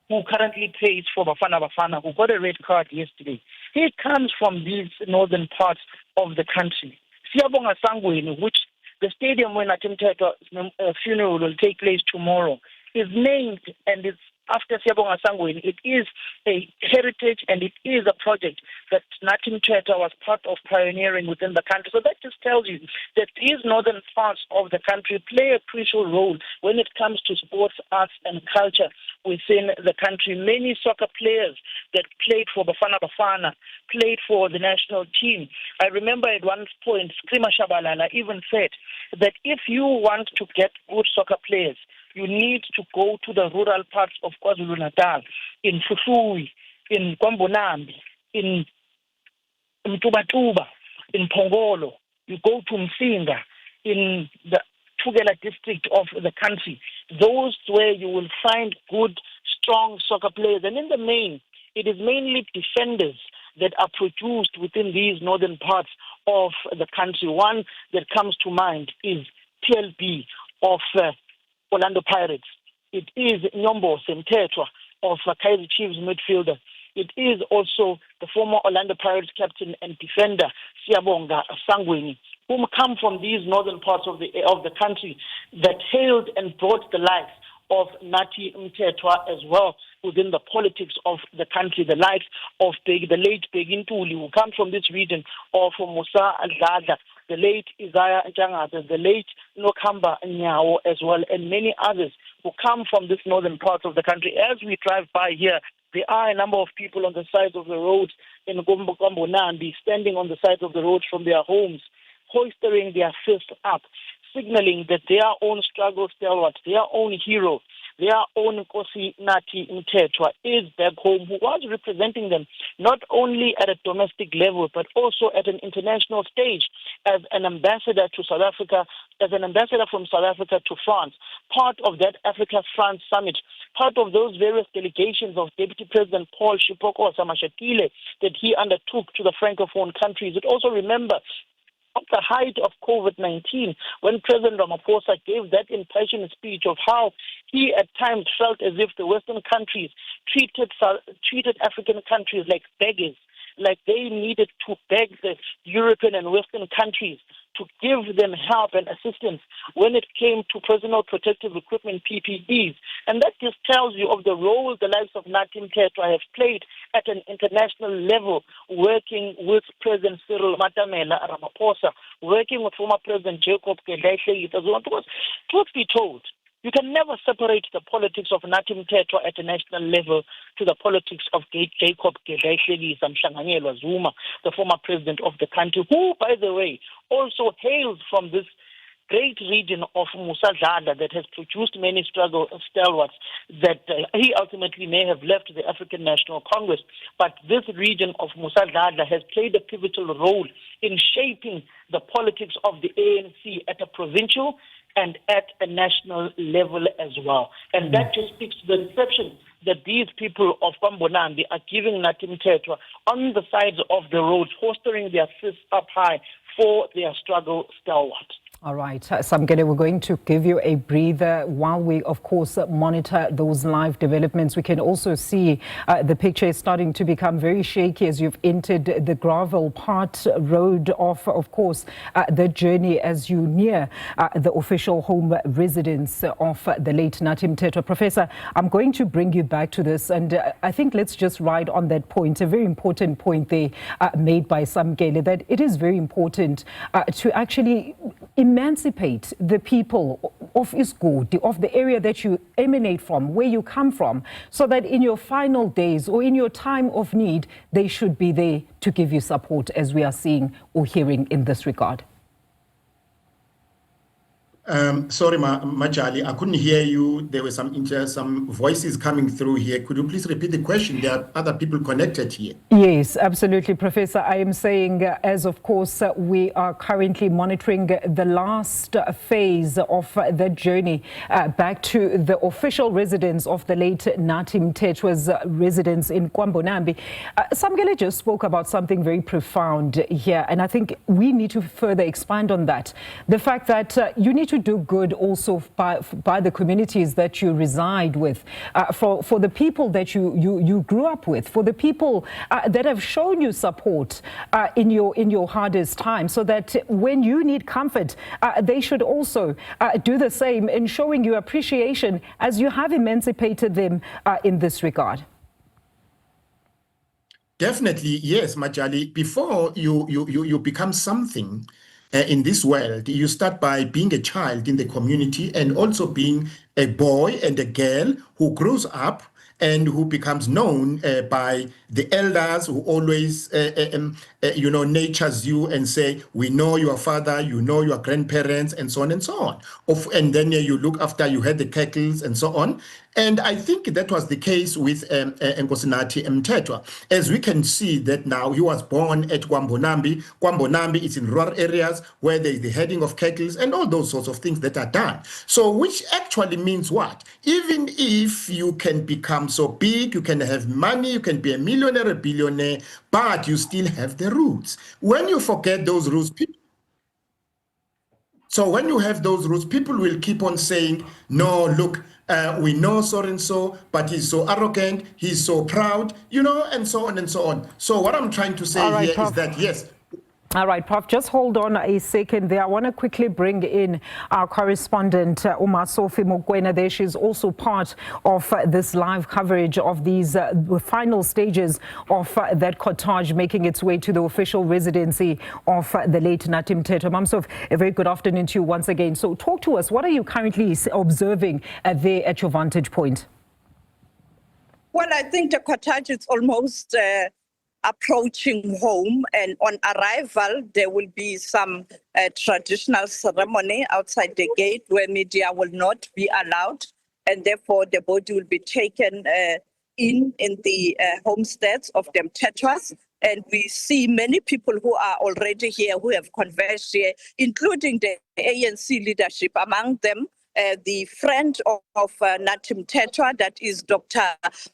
who currently plays for Bafana, who got a red card yesterday, he comes from these northern parts of the country. Siyabonga Sangweni, which the stadium where Nathi Mthethwa's funeral will take place tomorrow, is named and it's after Siyabonga Sangweni. It is a heritage and it is a project that Nathi Mthethwa was part of pioneering within the country. So that just tells you that these northern parts of the country play a crucial role when it comes to sports, arts and culture within the country. Many soccer players that played for Bafana played for the national team. I remember at one point, Skrima Shabalala even said that if you want to get good soccer players, you need to go to the rural parts of KwaZulu-Natal, in Fusui, in Kwa-Mbonambi, in Mtubatuba, in Pongolo. You go to Msinga, in the Tugela district of the country. Those where you will find good, strong soccer players. And in the main, it is mainly defenders that are produced within these northern parts of the country. One that comes to mind is TLB of Orlando Pirates. It is Nyombo Mthethwa of Kaizer Chiefs midfielder. It is also the former Orlando Pirates captain and defender Siyabonga Sangweni, whom come from these northern parts of the country that hailed and brought the likes of Nathi Mthethwa as well within the politics of the country, the likes of the late Begintuli, who come from this region, or from Musa Al-Dada, the late Isaiah Njangata, the late Nokamba Nyao as well, and many others who come from this northern part of the country. As we drive by here, there are a number of people on the sides of the roads in Kwa-Mbonambi, standing on the sides of the roads from their homes, hoisting their fist up, signaling that their own struggle stalwart, their own hero, their own Nkosi Nathi Mthethwa is back home, who was representing them not only at a domestic level, but also at an international stage as an ambassador to South Africa, as an ambassador from South Africa to France, part of that Africa-France summit, part of those various delegations of Deputy President Paul Shipoko Samashatile that he undertook to the Francophone countries. It also, remember, at the height of COVID-19, when President Ramaphosa gave that impassioned speech of how he at times felt as if the Western countries treated African countries like beggars, like they needed to beg the European and Western countries to give them help and assistance when it came to personal protective equipment, PPEs. And that just tells you of the role the likes of Nathi Mthethwa have played at an international level, working with President Cyril Ramaphosa, working with former President Jacob Gedleyihlekisa. Because, truth be told, you can never separate the politics of Nathi Mthethwa at a national level to the politics of Jacob Gedleyihlekisa Mhlanganyelwa Zuma, the former president of the country, who, by the way, also hails from this great region of Musa Dlala that has produced many stalwarts that he ultimately may have left the African National Congress. But this region of Musa Dlala has played a pivotal role in shaping the politics of the ANC at a provincial and at a national level as well. And that just speaks to the reception that these people of Kwa-Mbonambi are giving Nathi Mthethwa on the sides of the roads, holstering their fists up high for their struggle stalwart. All right, Samkele, we're going to give you a breather while we, of course, monitor those live developments. We can also see the picture is starting to become very shaky as you've entered the gravel part road of course, the journey as you near the official home residence of the late Nathi Mthethwa. Professor, I'm going to bring you back to this, and I think let's just ride on that point, a very important point there made by Samkele, that it is very important to actually emancipate the people of Isgodi, of the area that you emanate from, where you come from, so that in your final days or in your time of need, they should be there to give you support, as we are seeing or hearing in this regard. Sorry, Majali, I couldn't hear you. There were some voices coming through here. Could you please repeat the question? There are other people connected here. Yes, absolutely, Professor. I am saying, as of course, we are currently monitoring the last phase of the journey back to the official residence of the late Nathi Mthethwa's residence in Kwa-Mbonambi. Samkele just spoke about something very profound here, and I think we need to further expand on that. The fact that you need to do good also by the communities that you reside with, for the people that you grew up with, for the people that have shown you support in your hardest time, so that when you need comfort, they should also do the same in showing you appreciation as you have emancipated them in this regard. Definitely, yes, Majali. Before you become something in this world, you start by being a child in the community and also being a boy and a girl who grows up and who becomes known by the elders, who always, nurtures you and say, we know your father, you know your grandparents, and so on and so on. And then you look after, you had the kettles and so on. And I think that was the case with Nkosi Nathi Mthethwa. As we can see that now, he was born at Kwa-Mbonambi. Kwa-Mbonambi is in rural areas where there is the herding of cattle and all those sorts of things that are done. So which actually means what? Even if you can become so big, you can have money, you can be a millionaire, a billionaire, but you still have the roots. When you forget those roots, so when you have those roots, people will keep on saying, no, look, we know so-and-so, but he's so arrogant, he's so proud, and so on and so on. So what I'm trying to say here is that, yes. All right, Prof, just hold on a second there. I want to quickly bring in our correspondent, Sophie Mokwena there. She's also part of this live coverage of these final stages of that cortege making its way to the official residency of the late Nathi Mthethwa. Ma'am Sophie, a very good afternoon to you once again. So talk to us. What are you currently observing there at your vantage point? Well, I think the cortege is almost approaching home, and on arrival there will be some traditional ceremony outside the gate where media will not be allowed, and therefore the body will be taken in the homesteads of the Tetras. And we see many people who are already here, who have converged here, including the ANC leadership, among them the friend of Nathi Mthethwa, that is Dr.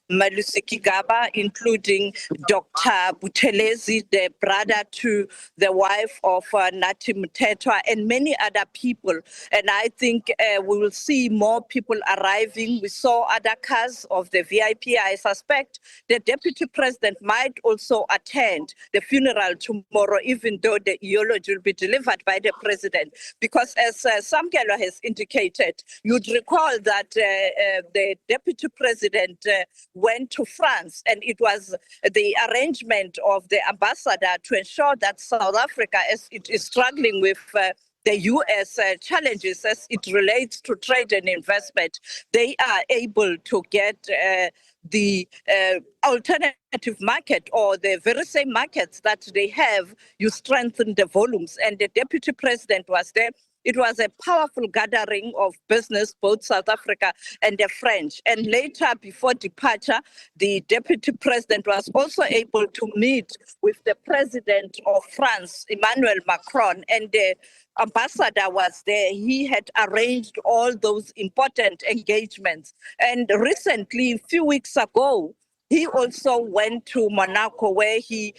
Malusiki Gaba, including Dr. Buthelezi, the brother to the wife of Nathi Mthethwa, and many other people. And I think we will see more people arriving. We saw other cars of the VIP. I suspect the Deputy President might also attend the funeral tomorrow, even though the eulogy will be delivered by the President. Because as Samkele has indicated, you'd recall that the Deputy President went to France, and it was the arrangement of the ambassador to ensure that South Africa, as it is struggling with the U.S. Challenges as it relates to trade and investment, they are able to get the alternative market, or the very same markets that they have. You strengthen the volumes, and the Deputy President was there. It was a powerful gathering of business, both South Africa and the French. And later, before departure, the Deputy President was also able to meet with the President of France, Emmanuel Macron, and the ambassador was there. He had arranged all those important engagements. And recently, a few weeks ago, he also went to Monaco, where he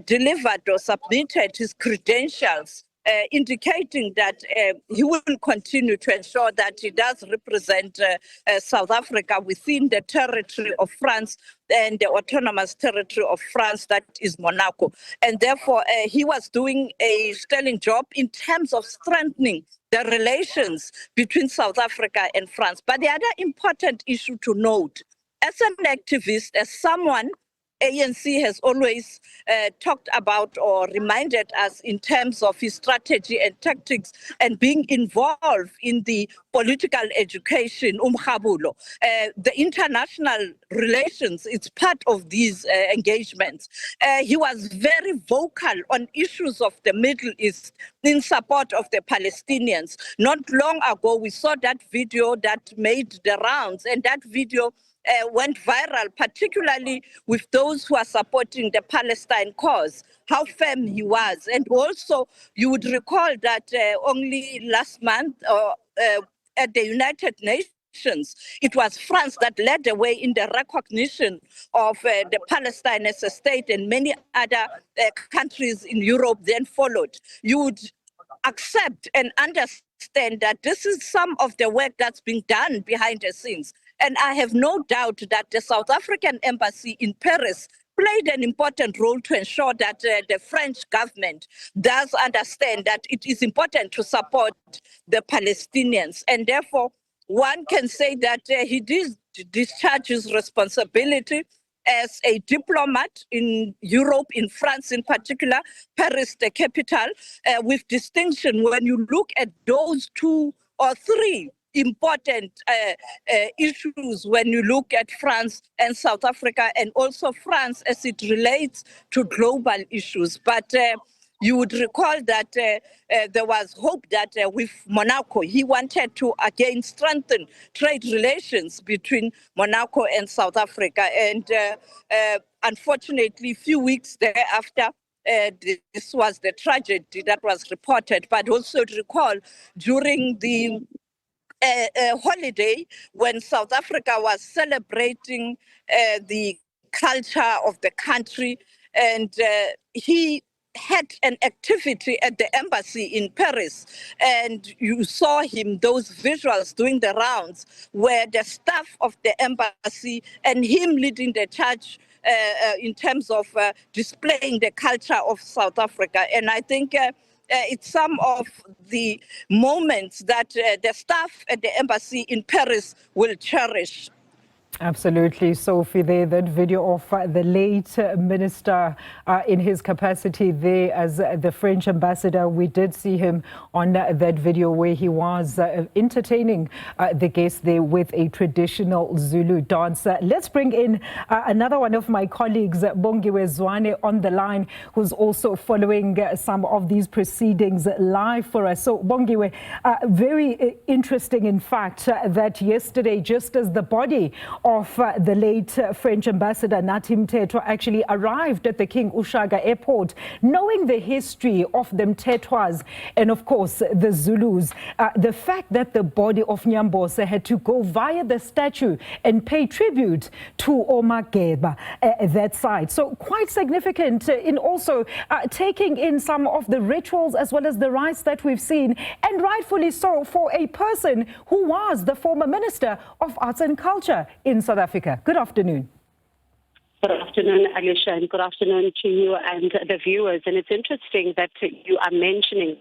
delivered or submitted his credentials indicating that he will continue to ensure that he does represent South Africa within the territory of France and the autonomous territory of France, that is Monaco. And therefore, he was doing a sterling job in terms of strengthening the relations between South Africa and France. But the other important issue to note, as an activist, as someone ANC has always talked about or reminded us in terms of his strategy and tactics and being involved in the political education, the international relations, it's part of these engagements. He was very vocal on issues of the Middle East in support of the Palestinians. Not long ago, we saw that video that made the rounds, and that video went viral, particularly with those who are supporting the Palestine cause, how firm he was. And also, you would recall that only last month at the United Nations, it was France that led the way in the recognition of the Palestine as a state, and many other countries in Europe then followed. You would accept and understand that this is some of the work that's being done behind the scenes. And I have no doubt that the South African embassy in Paris played an important role to ensure that the French government does understand that it is important to support the Palestinians. And therefore, one can say that he did discharge his responsibility as a diplomat in Europe, in France in particular, Paris, the capital, with distinction when you look at those 2 or 3 important issues when you look at France and South Africa, and also France as it relates to global issues. But you would recall that there was hope that with Monaco, he wanted to again strengthen trade relations between Monaco and South Africa. And unfortunately, a few weeks thereafter, this was the tragedy that was reported. But also to recall, during the holiday when South Africa was celebrating the culture of the country, and he had an activity at the embassy in Paris, and you saw him, those visuals doing the rounds, where the staff of the embassy and him leading the charge in terms of displaying the culture of South Africa. And I think it's some of the moments that the staff at the embassy in Paris will cherish. Absolutely, Sophie. There, that video of the late minister in his capacity there as the French ambassador. We did see him on that video where he was entertaining the guests there with a traditional Zulu dance. Let's bring in another one of my colleagues, Bongiwe Zwane, on the line, who's also following some of these proceedings live for us. So, Bongiwe, very interesting, in fact, that yesterday, just as the body of the late French ambassador Nathi Mthethwa actually arrived at the King Ushaga airport, knowing the history of the Mthethwas and of course the Zulus, the fact that the body of Nyambose had to go via the statue and pay tribute to Omageba that side. So quite significant in also taking in some of the rituals as well as the rites that we've seen, and rightfully so for a person who was the former Minister of Arts and Culture in South Africa. Good afternoon. Good afternoon, Alicia, and good afternoon to you and the viewers. And it's interesting that you are mentioning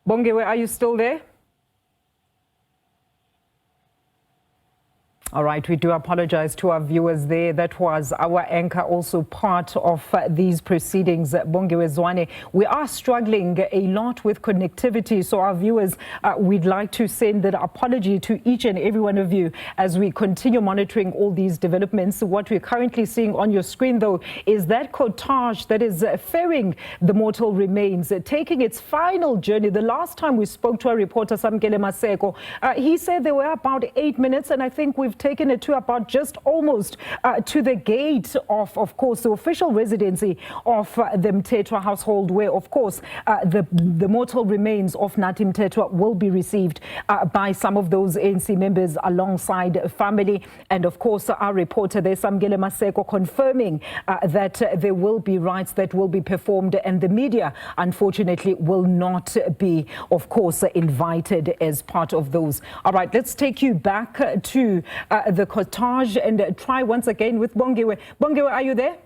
Bongiwe, are you still there? All right, we do apologize to our viewers there. That was our anchor, also part of these proceedings, Bongiwe Zwane. We are struggling a lot with connectivity, so our viewers, we'd like to send an apology to each and every one of you as we continue monitoring all these developments. What we're currently seeing on your screen, though, is that cortege that is ferrying the mortal remains, taking its final journey. The last time we spoke to our reporter, Samkele Maseko, he said there were about 8 minutes, and I think we've taken it to about just almost to the gate of course, the official residency of the Mthethwa household, where, of course, the mortal remains of Nathi Mthethwa will be received by some of those ANC members alongside family. And, of course, our reporter there, Samkele Maseko, confirming that there will be rites that will be performed, and the media, unfortunately, will not be, of course, invited as part of those. All right, let's take you back to the cortege and try once again with Bongiwe. Bongiwe, are you there?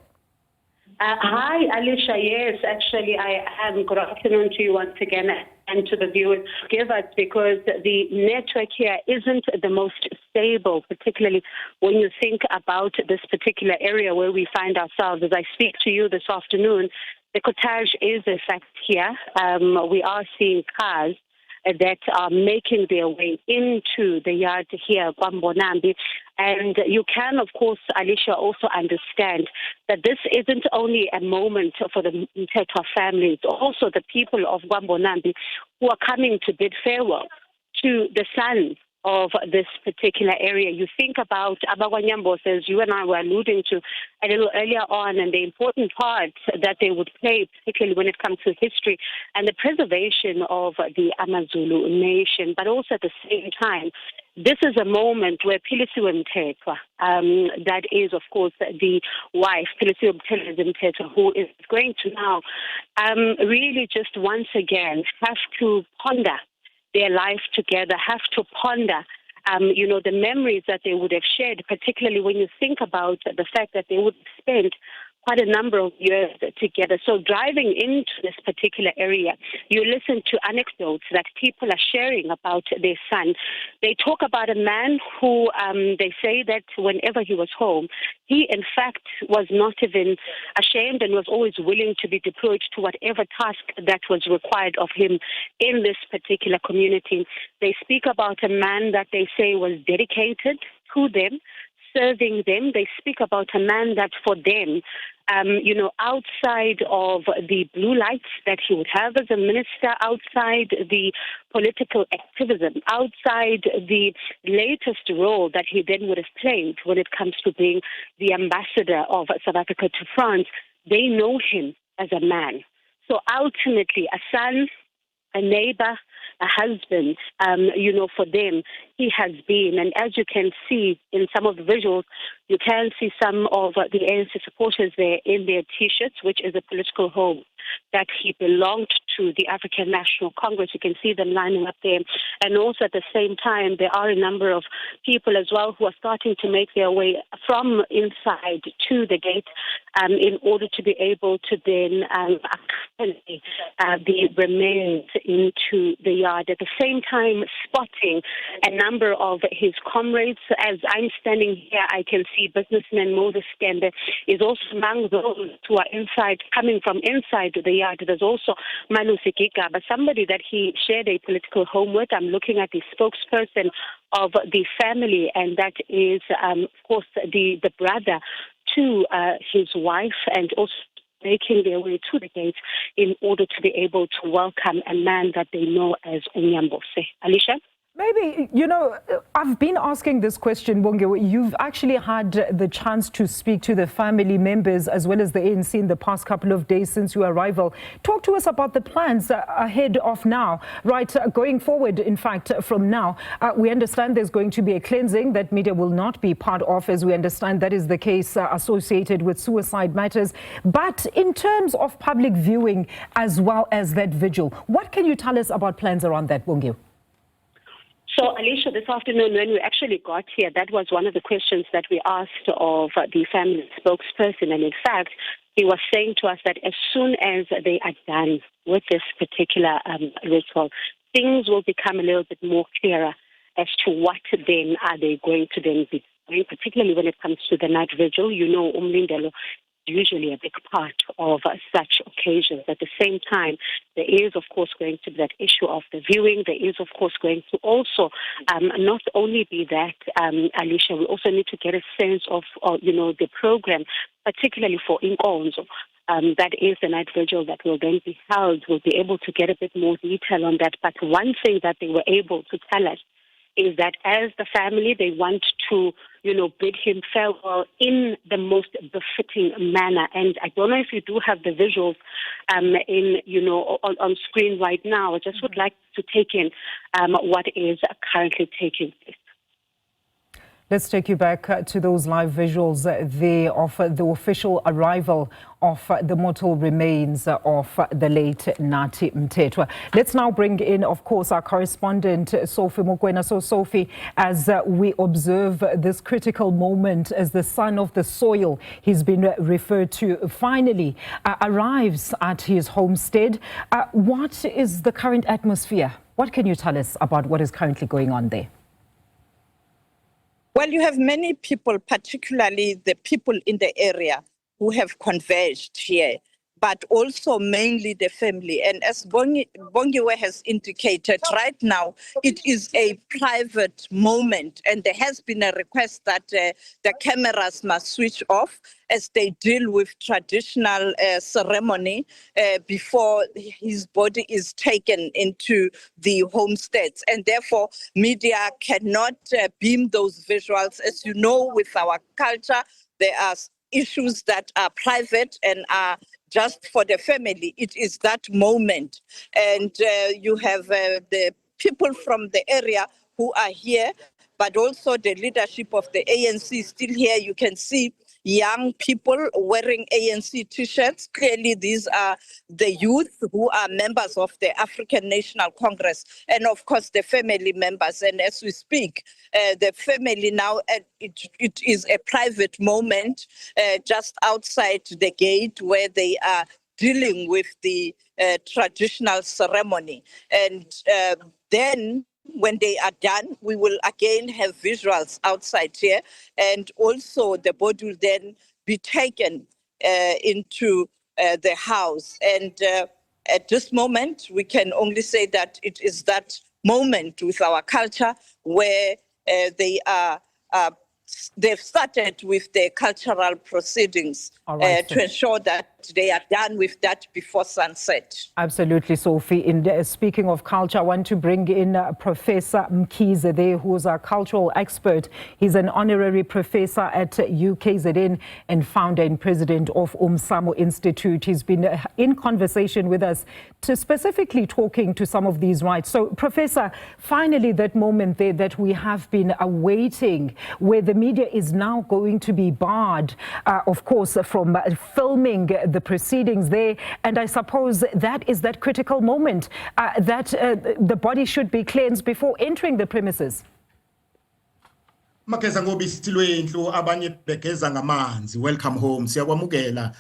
Hi, Alicia. Yes, actually, I am. Good afternoon to you once again and to the viewers. Give us, because the network here isn't the most stable, particularly when you think about this particular area where we find ourselves. As I speak to you this afternoon, the cortege is in fact here. We are seeing cars that are making their way into the yard here, Kwa-Mbonambi. And you can, of course, Alicia, also understand that this isn't only a moment for the Mthethwa family, it's also the people of Kwa-Mbonambi who are coming to bid farewell to the sons of this particular area. You think about Abagwanyambos, as you and I were alluding to a little earlier on, and the important part that they would play, particularly when it comes to history and the preservation of the AmaZulu nation. But also at the same time, this is a moment where Philisiwe Mthethwa, that is, of course, the wife, Philisiwe Mthethwa, who is going to now really just once again have to ponder their life together, have to ponder, the memories that they would have shared, particularly when you think about the fact that they would have spent quite a number of years together. So driving into this particular area, you listen to anecdotes that people are sharing about their son. They talk about a man who they say that whenever he was home, he in fact was not even ashamed and was always willing to be deployed to whatever task that was required of him in this particular community. They speak about a man that they say was dedicated to them, serving them. They speak about a man that for them, outside of the blue lights that he would have as a minister, outside the political activism, outside the latest role that he then would have played when it comes to being the ambassador of South Africa to France, they know him as a man. So ultimately, a son, a neighbor, a husband, for them, he has been. And as you can see in some of the visuals, you can see some of the ANC supporters there in their T-shirts, which is a political home that he belonged to, the African National Congress. You can see them lining up there. And also at the same time, there are a number of people as well who are starting to make their way from inside to the gate in order to be able to then accompany the remains into the yard. At the same time, spotting a number of his comrades. As I'm standing here, I can see businessman Moses Kembe is also among those who are inside, coming from inside the yard. There's also Malusi Gigaba, somebody that he shared a political home with. I'm looking at the spokesperson of the family, and that is, of course, the brother to his wife, and also making their way to the gate in order to be able to welcome a man that they know as Unyambose. Alicia? Maybe, I've been asking this question, Bongiwe. You've actually had the chance to speak to the family members as well as the ANC in the past couple of days since your arrival. Talk to us about the plans ahead of now, right? Going forward, in fact, from now, we understand there's going to be a cleansing that media will not be part of, as we understand that is the case associated with suicide matters. But in terms of public viewing as well as that vigil, what can you tell us about plans around that, Bongiwe? So, Alicia, this afternoon when we actually got here, that was one of the questions that we asked of the family spokesperson. And in fact, he was saying to us that as soon as they are done with this particular ritual, things will become a little bit more clearer as to what then are they going to then be doing, particularly when it comes to the night vigil. Umlindelo usually a big part of such occasions. At the same time, there is, of course, going to be that issue of the viewing. There is, of course, going to also not only be that, Alicia, we also need to get a sense of, the program, particularly for Inkonzo. That is the night vigil that will then be held. We'll be able to get a bit more detail on that. But one thing that they were able to tell us is that as the family, they want to, bid him farewell in the most befitting manner. And I don't know if you do have the visuals on screen right now. I just would like to take in what is currently taking place. Let's take you back to those live visuals there of the official arrival of the mortal remains of the late Nathi Mthethwa. Let's now bring in, of course, our correspondent, Sophie Mokwena. So, Sophie, as we observe this critical moment as the son of the soil, he's been referred to, finally arrives at his homestead. What is the current atmosphere? What can you tell us about what is currently going on there? Well, you have many people, particularly the people in the area, who have converged here, but also mainly the family. And as Bongiwe has indicated, right now, it is a private moment, and there has been a request that the cameras must switch off as they deal with traditional ceremony before his body is taken into the homesteads. And therefore, media cannot beam those visuals. As you know, with our culture, there are issues that are private and are just for the family. It is that moment. And you have the people from the area who are here, but also the leadership of the ANC still here. You can see young people wearing ANC t-shirts. Clearly, these are the youth who are members of the African National Congress, and of course, the family members. And as we speak, the family now, it is a private moment just outside the gate where they are dealing with the traditional ceremony. And then when they are done, we will again have visuals outside here, and also the body will then be taken into the house. And at this moment, we can only say that it is that moment with our culture where they've started with the cultural proceedings to ensure that they are done with that before sunset. Absolutely, Sophie. Speaking of culture, I want to bring in Professor Mkhize there, who's a cultural expert. He's an honorary professor at UKZN and founder and president of Umsamo Institute. He's been in conversation with us to specifically talking to some of these rights. So, Professor, finally that moment there that we have been awaiting, where the media is now going to be barred, of course, from filming the proceedings there. And I suppose that is that critical moment that the body should be cleansed before entering the premises. Mageza ngoba isitilwendlu abanye begeza ngamanzi. Welcome home. Siyakwamukela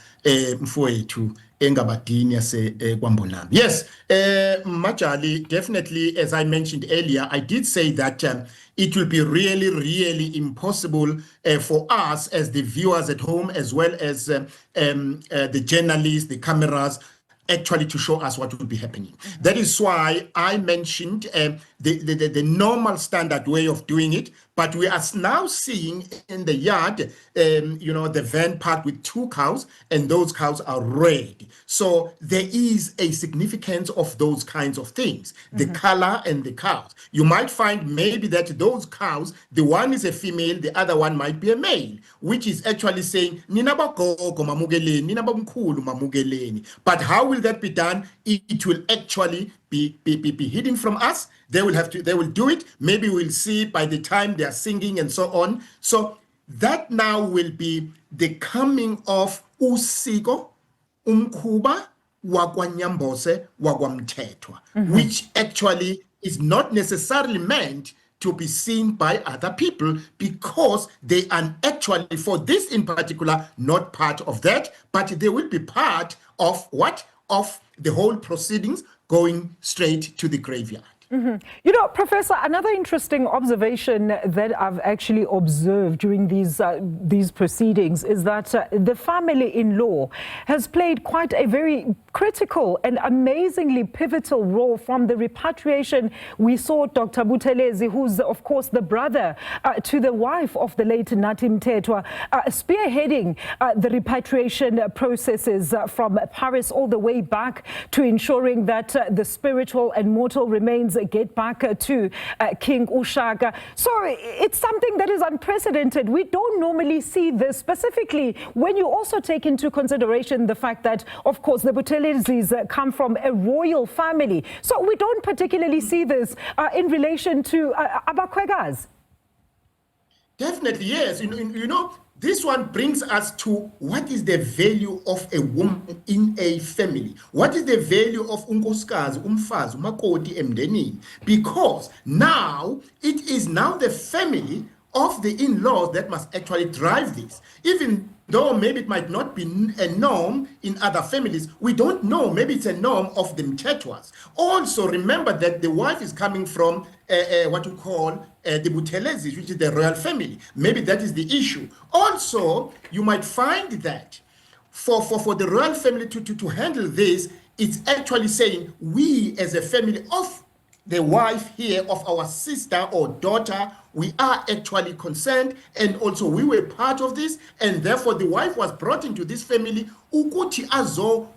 mfowethu engabadini yase Kwa-Mbonambi. Yes, Majali, definitely, as I mentioned earlier, I did say that it will be really, really impossible for us as the viewers at home, as well as the journalists, the cameras, actually to show us what will be happening. That is why I mentioned the normal standard way of doing it, but we are now seeing in the yard, the van parked with 2 cows, and those cows are red. So there is a significance of those kinds of things, the color and the cows. You might find maybe that those cows, the one is a female, the other one might be a male, which is actually saying, Nina bagogo mamugeleni, Nina bamkhulu mamugeleni. But how will that be done? It will actually be hidden from us. They will do it. Maybe we'll see by the time they are singing and so on. So that now will be the coming of usiko, umkhuba, wakwanyambose, wakwamthethwa, which actually is not necessarily meant to be seen by other people, because they are actually, for this in particular, not part of that, but they will be part of what? Of the whole proceedings going straight to the graveyard. You know, Professor, another interesting observation that I've actually observed during these proceedings is that the family-in-law has played quite a very critical and amazingly pivotal role from the repatriation. We saw Dr. Buthelezi, who's, of course, the brother to the wife of the late Nathi Mthethwa, spearheading the repatriation processes from Paris all the way back to ensuring that the spiritual and mortal remains families get back to King Ushaka. So it's something that is unprecedented. We don't normally see this, specifically when you also take into consideration the fact that, of course, the Buthelezis come from a royal family. So we don't particularly see this in relation to Abakwegas. Definitely, yes. You know, this one brings us to what is the value of a woman in a family? What is the value of unkosikazi, umfazi, umakoti emndenini? Because now, it is now the family of the in-laws that must actually drive this. Even though maybe it might not be a norm in other families, we don't know. Maybe it's a norm of the Mthethwas. Also, remember that the wife is coming from what we call the Buthelezis, which is the royal family. Maybe that is the issue. Also, you might find that for the royal family to handle this, it's actually saying we as a family of the wife here, of our sister or daughter, we are actually concerned, and also we were part of this, and therefore the wife was brought into this family ukuthi azo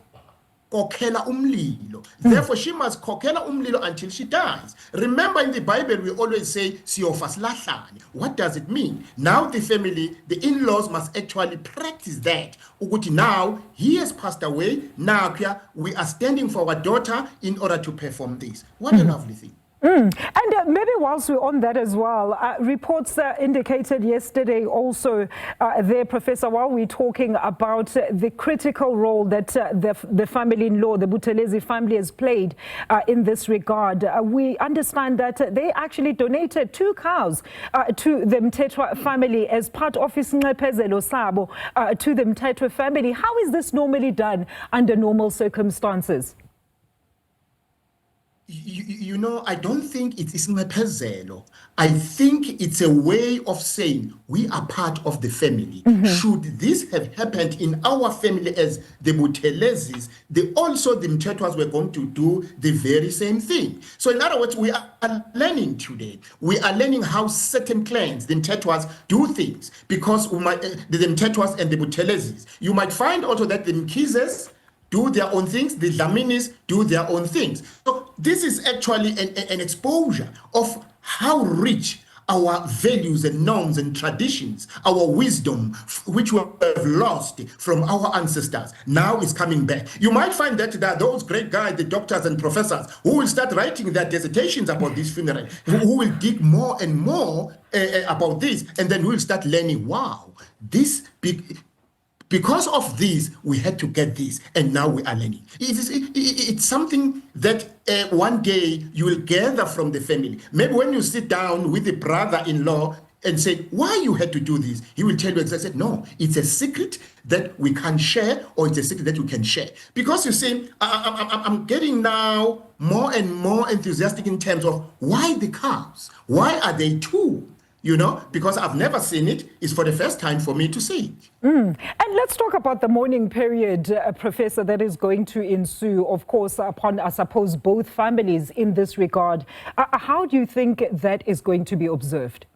kokhela umlilo. Therefore she must kokhela umlilo until she dies. Remember, in the Bible we always say siyofa silahlane. What does it mean? Now the family, the in-laws, must actually practice that ukuthi now he has passed away, now we are standing for our daughter in order to perform this. What a lovely thing. And maybe whilst we're on that as well, reports indicated yesterday also there, Professor, while we're talking about the critical role that the family-in-law, the Buthelezi family, has played in this regard. We understand that they actually donated 2 cows to the Mthethwa family as part of isinxephezelo sabo to the Mthethwa family. How is this normally done under normal circumstances? You know, I don't think it is isinxephezelo. I think it's a way of saying we are part of the family. Should this have happened in our family as the Buthelezis, the Mthethwas were going to do the very same thing. So in other words, we are learning today. We are learning how certain clans, the Mthethwas, do things, because the Mthethwas and the Buthelezis. You might find also that the Mkhizes do their own things, the Dlaminis do their own things. So this is actually an exposure of how rich our values and norms and traditions, our wisdom, which we have lost from our ancestors, now is coming back. You might find that there are those great guys, the doctors and professors, who will start writing their dissertations about this funeral, who will dig more and more about this, and then we'll start learning, wow, this big... Because of this, we had to get this, and now we are learning. It's something that one day you will gather from the family. Maybe when you sit down with the brother-in-law and say, why you had to do this, he will tell you exactly, no, it's a secret that we can't share, or it's a secret that we can share. Because you see, I'm getting now more and more enthusiastic in terms of why the cows? Why are they 2? You know, because I've never seen it. It's for the first time for me to see it. And let's talk about the mourning period, Professor, that is going to ensue, of course, upon, I suppose, both families in this regard. How do you think that is going to be observed?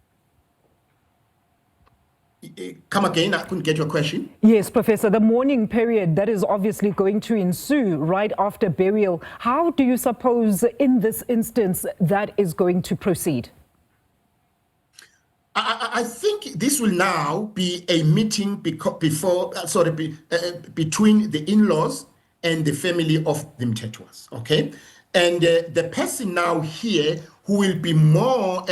Come again, I couldn't get your question. Yes, Professor, the mourning period that is obviously going to ensue right after burial. How do you suppose in this instance that is going to proceed? I think this will now be a meeting between the in-laws and the family of the Mthethwas, okay? And the person now here who will be more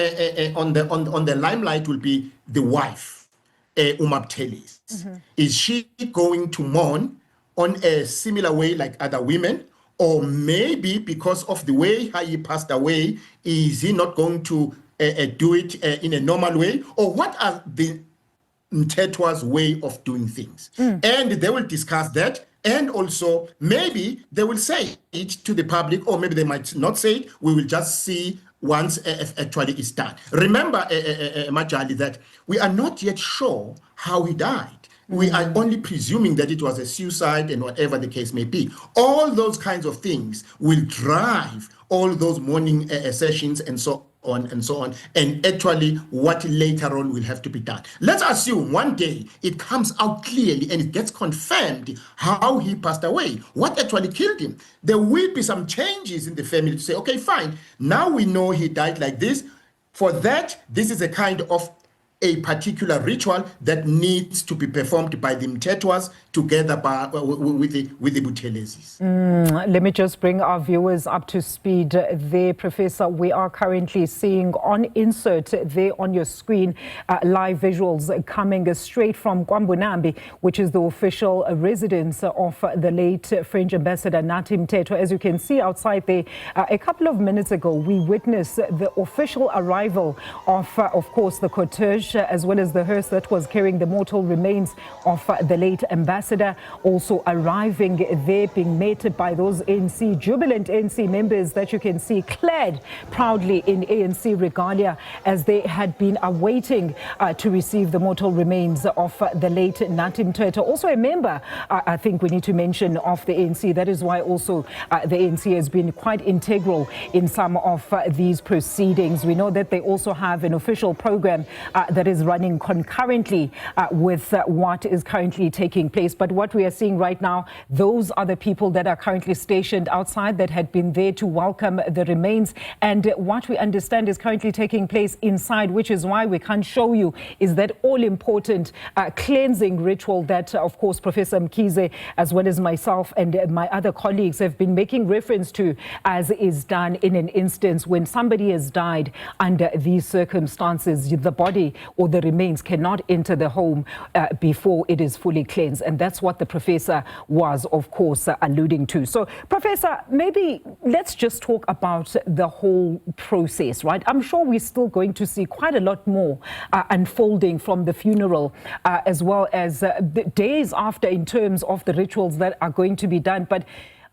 on the limelight will be the wife, Umabtheles. Is she going to mourn on a similar way like other women? Or maybe because of the way how he passed away, is he not going to do it in a normal way? Or what are the Mthethwa's way of doing things? And they will discuss that. And also, maybe they will say it to the public, or maybe they might not say it. We will just see once actually it's done. Remember, Majali, that we are not yet sure how he died. We are only presuming that it was a suicide and whatever the case may be. All those kinds of things will drive all those mourning sessions and so on and so on, and actually what later on will have to be done. Let's assume one day it comes out clearly and it gets confirmed how he passed away, what actually killed him. There will be some changes in the family to say, okay, fine, now we know he died like this. For that, this is a kind of a particular ritual that needs to be performed by the Mthethwas together with the Buthelezis. Let me just bring our viewers up to speed there, Professor. We are currently seeing on insert there on your screen live visuals coming straight from Kwa-Mbonambi, which is the official residence of the late French Ambassador Nathi Mthethwa. As you can see outside there, a couple of minutes ago, we witnessed the official arrival of course, the cortege, as well as the hearse that was carrying the mortal remains of the late ambassador, also arriving there, being met by those ANC, jubilant ANC members that you can see clad proudly in ANC regalia as they had been awaiting to receive the mortal remains of the late Nathi Mthethwa. Also a member, I think we need to mention, of the ANC. That is why also the ANC has been quite integral in some of these proceedings. We know that they also have an official program that is running concurrently with what is currently taking place. But what we are seeing right now, those are the people that are currently stationed outside that had been there to welcome the remains. And what we understand is currently taking place inside, which is why we can't show you, is that all-important cleansing ritual that, of course, Professor Mkhize, as well as myself and my other colleagues have been making reference to, as is done in an instance when somebody has died under these circumstances. The body or the remains cannot enter the home before it is fully cleansed. And that's what the professor was, of course, alluding to. So, Professor, maybe let's just talk about the whole process, right? I'm sure we're still going to see quite a lot more unfolding from the funeral, as well as the days after, in terms of the rituals that are going to be done. But,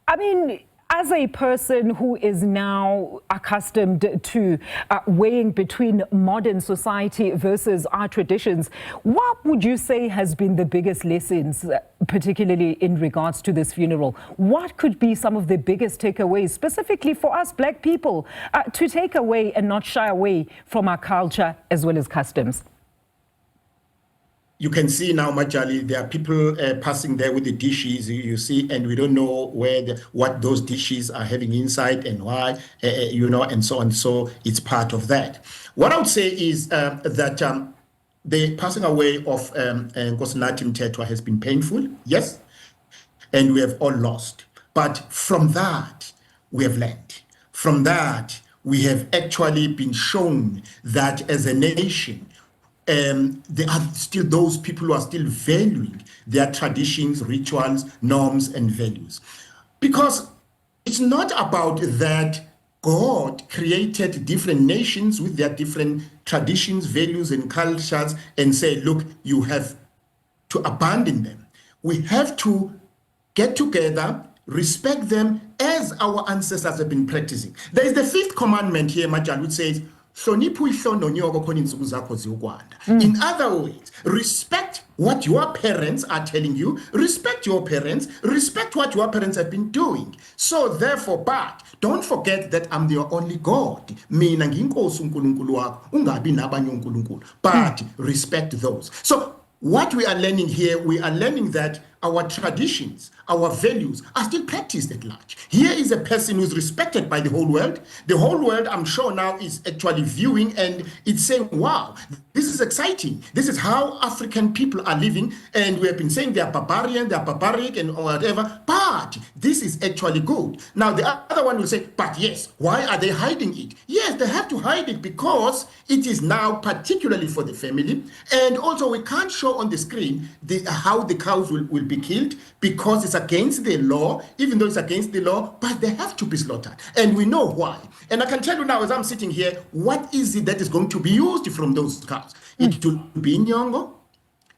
I mean, as a person who is now accustomed to weighing between modern society versus our traditions, what would you say has been the biggest lessons, particularly in regards to this funeral? What could be some of the biggest takeaways, specifically for us Black people, to take away and not shy away from our culture as well as customs? You can see now, Majali, there are people passing there with the dishes, you see, and we don't know what those dishes are having inside and why, and so on. So it's part of that. What I would say is that the passing away of Nathi Mthethwa has been painful, yes, and we have all lost. But from that, we have learned. From that, we have actually been shown that as a nation, there are still those people who are still valuing their traditions, rituals, norms, and values. Because it's not about that God created different nations with their different traditions, values, and cultures and say, look, you have to abandon them. We have to get together, respect them as our ancestors have been practicing. There is the fifth commandment here, Majal, which says, in other words, respect what your parents are telling you, respect your parents, respect what your parents have been doing. So therefore, but don't forget that I'm the only God. But respect those. So what we are learning here, we are learning that our traditions, our values are still practiced at large. Here is a person who's respected by the whole world. The whole world, I'm sure now, is actually viewing and it's saying, wow, this is exciting. This is how African people are living. And we have been saying they are barbarian, they are barbaric and whatever, but this is actually good. Now, the other one will say, but yes, why are they hiding it? Yes, they have to hide it because it is now particularly for the family. And also we can't show on the screen how the cows will be killed because it's against the law, even though it's against the law, but they have to be slaughtered. And we know why. And I can tell you now, as I'm sitting here, what is it that is going to be used from those cows? It will be nyongo,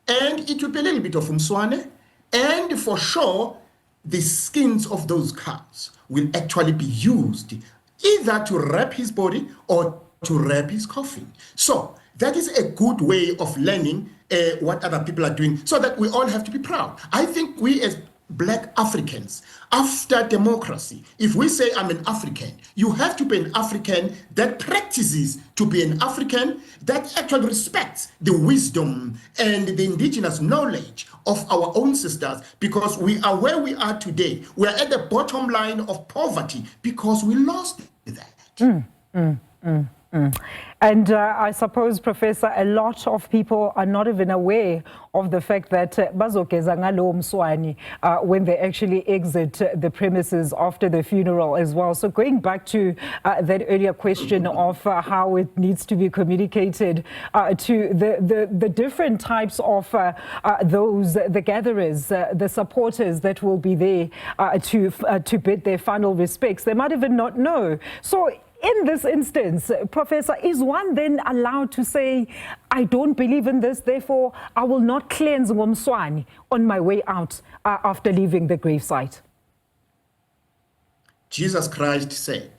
and it will be a little bit of umswane, and for sure, the skins of those cows will actually be used either to wrap his body or to wrap his coffin. So that is a good way of learning what other people are doing so that we all have to be proud. I think we as Black Africans after democracy. If we say I'm an African, you have to be an African that practices to be an African, that actually respects the wisdom and the indigenous knowledge of our own sisters, because we are where we are today. We are at the bottom line of poverty because we lost that. And I suppose, Professor, a lot of people are not even aware of the fact that bazogeza ngalo mswani when they actually exit the premises after the funeral as well. So going back to that earlier question of how it needs to be communicated to the different types of the gatherers, the supporters that will be there to bid their final respects, they might even not know. So in this instance, Professor, is one then allowed to say, I don't believe in this, therefore I will not cleanse ngomswani on my way out after leaving the gravesite? Jesus Christ said,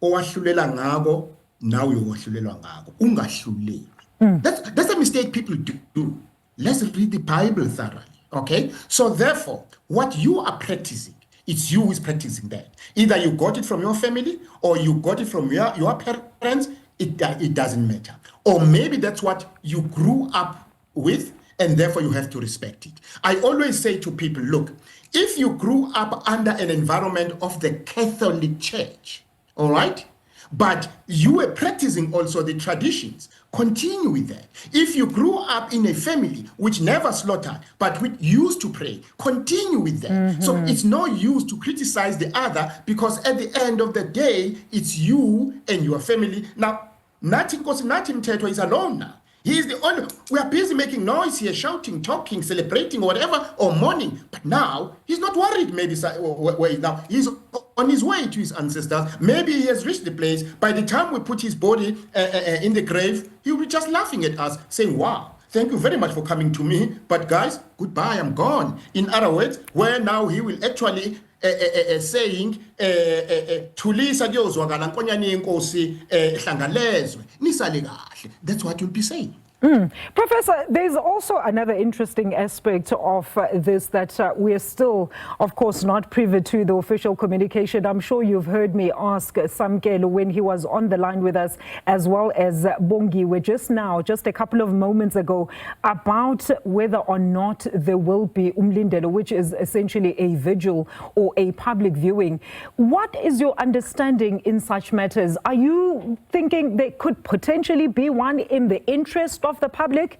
"Owahlulela ngako, now you wahlulelwa ngako. Ungahluleli." That's a mistake people do. Let's read the Bible thoroughly, okay? So therefore, what you are practicing, it's you who is practicing that. Either you got it from your family or you got it from your parents, it doesn't matter. Or maybe that's what you grew up with and therefore you have to respect it. I always say to people, look, if you grew up under an environment of the Catholic Church, all right, but you were practicing also the traditions, continue with that. If you grew up in a family which never slaughtered, but which used to pray, continue with that. So it's no use to criticize the other, because at the end of the day, it's you and your family. Now, Nathi Mthethwa is alone now. He is the only. We are busy making noise here, shouting, talking, celebrating, whatever, or mourning. But now he's not worried. Maybe where he's now. He's on his way to his ancestors. Maybe he has reached the place. By the time we put his body in the grave, he'll be just laughing at us, saying, "Wow, thank you very much for coming to me. But guys, goodbye. I'm gone." In other words, where now he will actually saying thulisa kuyozwakala nkonyane yenkosi hlangalezwe nisale kahle. That's what you'll be saying. Professor, there's also another interesting aspect of this that we are still, of course, not privy to the official communication. I'm sure you've heard me ask Samkele when he was on the line with us, as well as Bongi, just a couple of moments ago, about whether or not there will be umlindelo, which is essentially a vigil or a public viewing. What is your understanding in such matters? Are you thinking there could potentially be one in the interest of the public?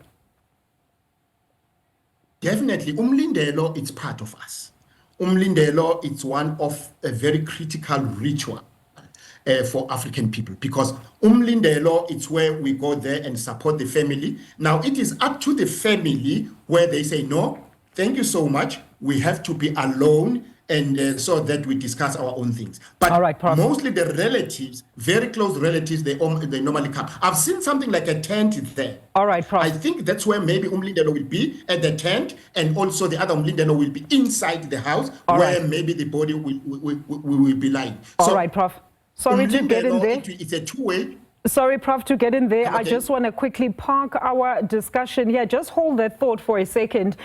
Definitely. Umlindelo, it's part of us. Umlindelo, it's one of a very critical ritual for African people, because umlindelo, it's where we go there and support the family. Now, it is up to the family where they say, no, thank you so much. We have to be alone, and so that we discuss our own things. But all right, mostly the relatives, very close relatives, they normally come. I've seen something like a tent there. All right, Prof. I think that's where maybe umlindelo will be, at the tent, and also the other umlindelo will be inside the house, all where right. Maybe the body will be lying. All right, Prof. Sorry to get in there. It's a two-way. Sorry, Prof, to get in there. Okay. I just want to quickly park our discussion here. Just hold that thought for a second.